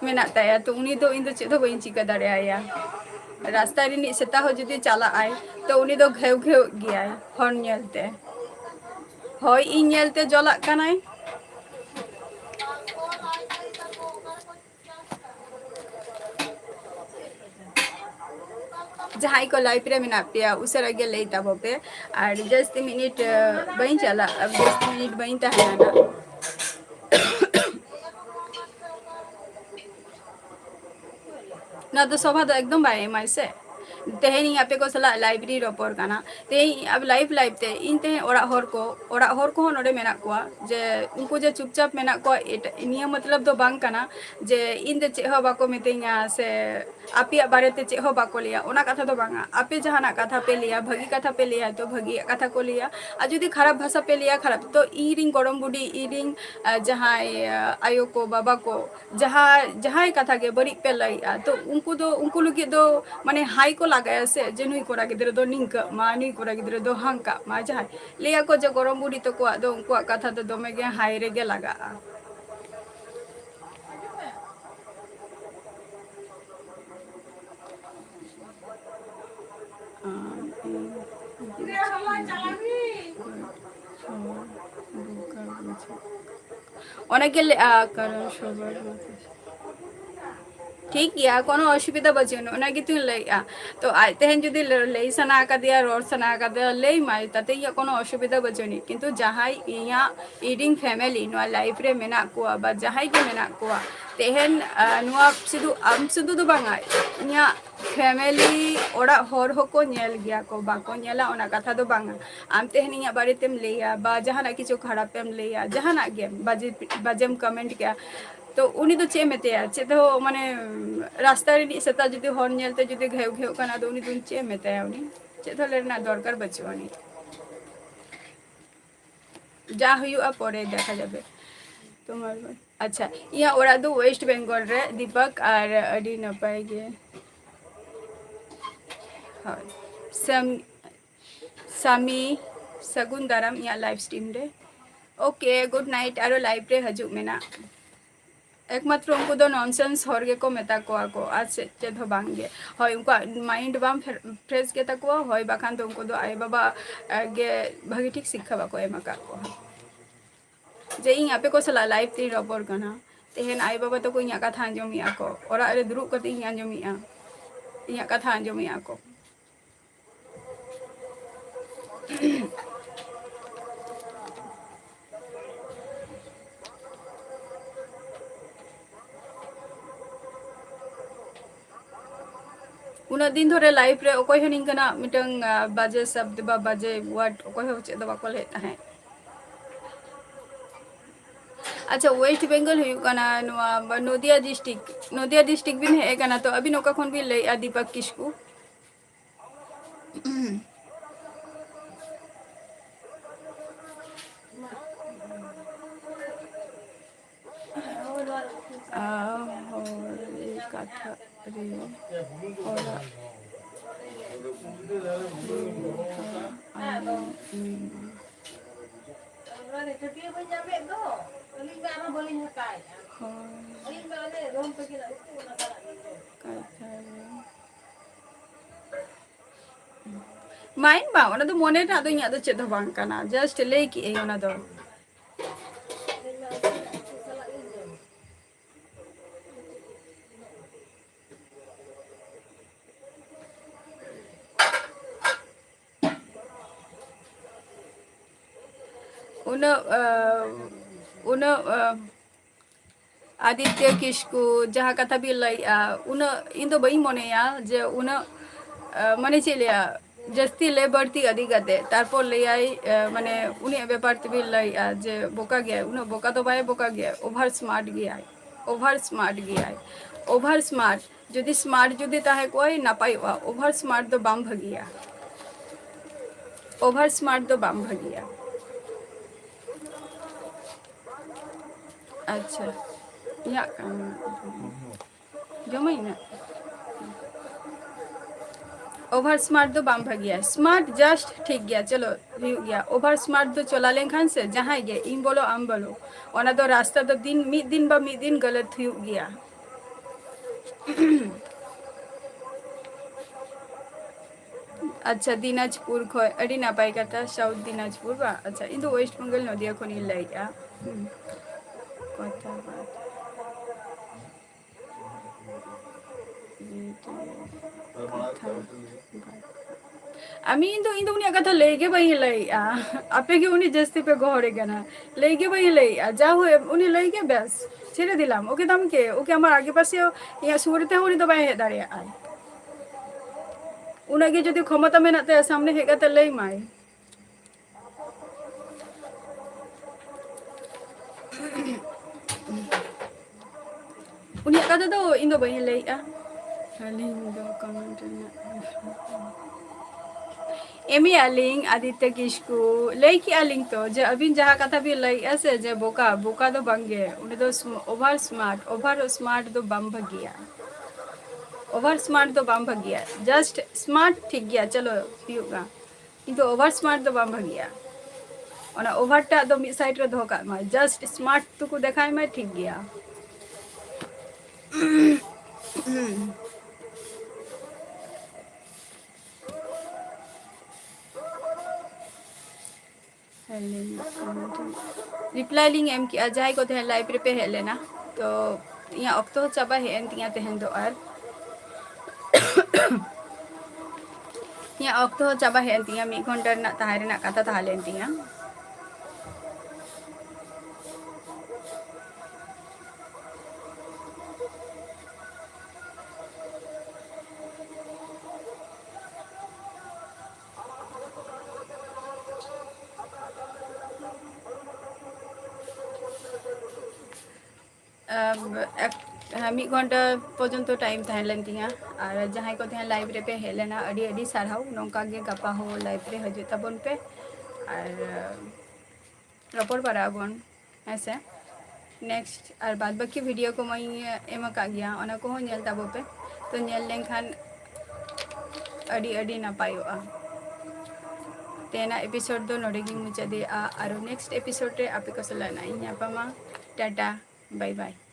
मेना ताया तो उनी दो इन दो चेदो बइन चिका दाड़ेया रास्ता रिनी सेता हो जदी चला आय तो उनी दो घेव घेव गियाय हर नेलते होय इन नेलते जला कानाय जहां को लाइफ रे मेना पे उसर आगे लेता बपे और 10 मिनट बइन चला अब 10 मिनट बइन ताहाना ना तो सभा तो एकदम बाय माय से तेहेनी आपे को सला लाइब्रेरी रपोर काना ते अब लाइव ते इन ते ओरा हर को नोडे मेना को जे उनको जे चुपचाप मेना को निया मतलब दो बांग काना जे इन दे चे हो बाको मितेया से आपिया बारे ते चे हो बाको लिया ओना कथा तो बांगा आपे जहाना कथा पे लिया भगी कथा पे लिया तो भगी कथा को लिया आ जदी खराब भाषा पे लिया खराब तो ई रिंग गरम बुडी ई रिंग जहां आयो को बाबा को जहां कथा के बड़ी पे लइया तो उनको लुगी दो माने हाई को लगाया से जे नुई कोरा गिद्रे दो निंक मा नुई कोरा गिद्रे दो हांका मा जहां लिया को जे गरम बुडी तो को दो उनको कथा तो दोमे गे हाई रे गे लगा অনেকে কারণ সবার ठीक गया कोनो असुविधा बचुन ओना गितु लैया तो आज तेहन जुदी लई सना कादिया रोड सना कादिया लई माय ताते या कोनो असुविधा बचुनी किंतु जहाई इया ईडिंग फैमिली नो लाइफ रे मेना कोआ बा जहाई के मेना कोआ तेहन नुआ सिदु आम सिदु दो बांगा इया फैमिली ओड़ा होर होको नेल गया को बाको नेला ओना कथा दो बांगा आम तेहन इया बारे तेम लैया बा जहाना किछु खराब एम लैया जहाना गे बाजेम कमेंट किया तो उनी तो चे मेते चे तो माने रास्ता रे सेता जुदी हर नेलते जुदी घेव घेव कना तो उनी दुन चे मेते उनी चे तो लेना दरकार बचुनी जा हुआ परे देखा जाबे তোমার আচ্ছা ইয়া ওরা তো ওয়েস্ট বেঙ্গল রে দীপক আর আডি নপাই গে হয় সামি सगुन दाराम या लाइव स्ट्रीम रे ओके गुड नाइट आरो लाइव रे हजू मेना एकमात्र उनको दो नॉनसेंस हरगे को मेता को आज से धो बांगे হয় उनको माइंड बाम फ्रेश के तको হয় बाखान तो उनको दो आए बाबा गे भागी ठीक शिक्षा बाको एमा को जे इन आपे को सला लाइव ती रबर कना तेहन आए बाबा तो को इया कथा अंजमिया को ओरा रे दुरु कते इया अंजमिया इया कथा अंजमिया को उना दिन धरे लाइव रे ओकोय हनिंग कना मिटंग बाजे शब्द बा बाजे वर्ड ओकोय हो चे दबा को ले है अच्छा वेस्ट बेंगल हुआ नदिया डिस्ट्रिक्ट भी है कना तो अभी नौका खन भी ले दीपक किस्कू कथा माइन बा ओना तो मोने ना तो इया तो चेद बांग कना जस्ट ले की ए ओना दो उन आदित्य किस्कू जहाँ कथा भी लाई उन इन तो बई मने जे उन माने चलिया जस्ती ले बढ़ती अधिक गते तारपर ले आई माने उन्हें व्यापार भी लाई जे बोका गया उन बोका तो बाय बोका गया ओवर स्मार्ट गया ओवर स्मार्ट जुदी स्मार्ट जुदी ताहे कोई ना पाई ओवर स्मार्ट तो बाम भगिया ओवर स्मार्ट तो बाम भगिया अच्छा या जमाई ना ओवर स्मार्ट तो बाम भगिया स्मार्ट जस्ट ठीक गया चलो गया ओवर स्मार्ट तो चला लेखान से जहाँ गए इन बोलो आम बोलो ओना तो रास्ता तो दिन गलत हुई गया अच्छा दिनाजपुर खय अड़ी नापाई कथा साउथ दिनाजपुर बा अच्छा इन तो वेस्ट बेंगल नदिया खनि लाइया कथा बात আমি কিন্তু উনি কথা লেগে বাই লাই আপে কি উনি জস্তি पे ঘরে কেনা লেগে বাই লাই যা হয় উনি লেগে ব্যাস ছেড়ে দিলাম ওকে দাম কে ওকে আমার আগে পাশে ইয়া সুরতে উনি তো বাই দাঁড়িয়ে আয় উনাকে যদি ক্ষমতা মেনাতে সামনে হেগাতে লেই মাই उनी कथा तो इंदो बाई लाई लिंग दो कमेंट एमी आलिंग आदित्य किस्कू लई की आलिंग तो जे अभी जहाँ कथा भी लई ऐसे जे बोका बोका तो बंगे उन्हें तो ओवर स्मार्ट तो बम भगिया ओवर स्मार्ट तो बम भगिया जस्ट स्मार्ट ठीक गया चलो हुआ किंतु ओवर स्मार्ट तो बम भगिया ओना ओवरटा तो मिड साइड रे धोका मा जस्ट स्मार्ट तो को देखाय में ठीक गया रिप्लाई लिंग एम किया जाए को लाइब्रेरी पे है लेना तो इया ऑक्टो चाबा हेन तिया तेहन दो आर इया ऑक्टो चाबा हेन तिया 1 घंटा रना ताहे रना कथा ताहलेन तिया मी घंटा पर्यंत टाइम तहलेन तिया और जहां को तहन लाइव रे पे हेलेना अडी अडी सारहाव नोंका गे गपा हो लाइव रे हजू तबन पे और रपड़ बराबन ऐसे नेक्स्ट और बाद बाकी वीडियो को मैं एम का गया ओना को नेल ताबो पे तो नेल लेंखान अडी अडी नापायोआ तेना एपिसोड दो नोडेगी मुचादे और नेक्स्ट एपिसोड रे आपे को सलाना इन्यापामा टाटा बाय बाय।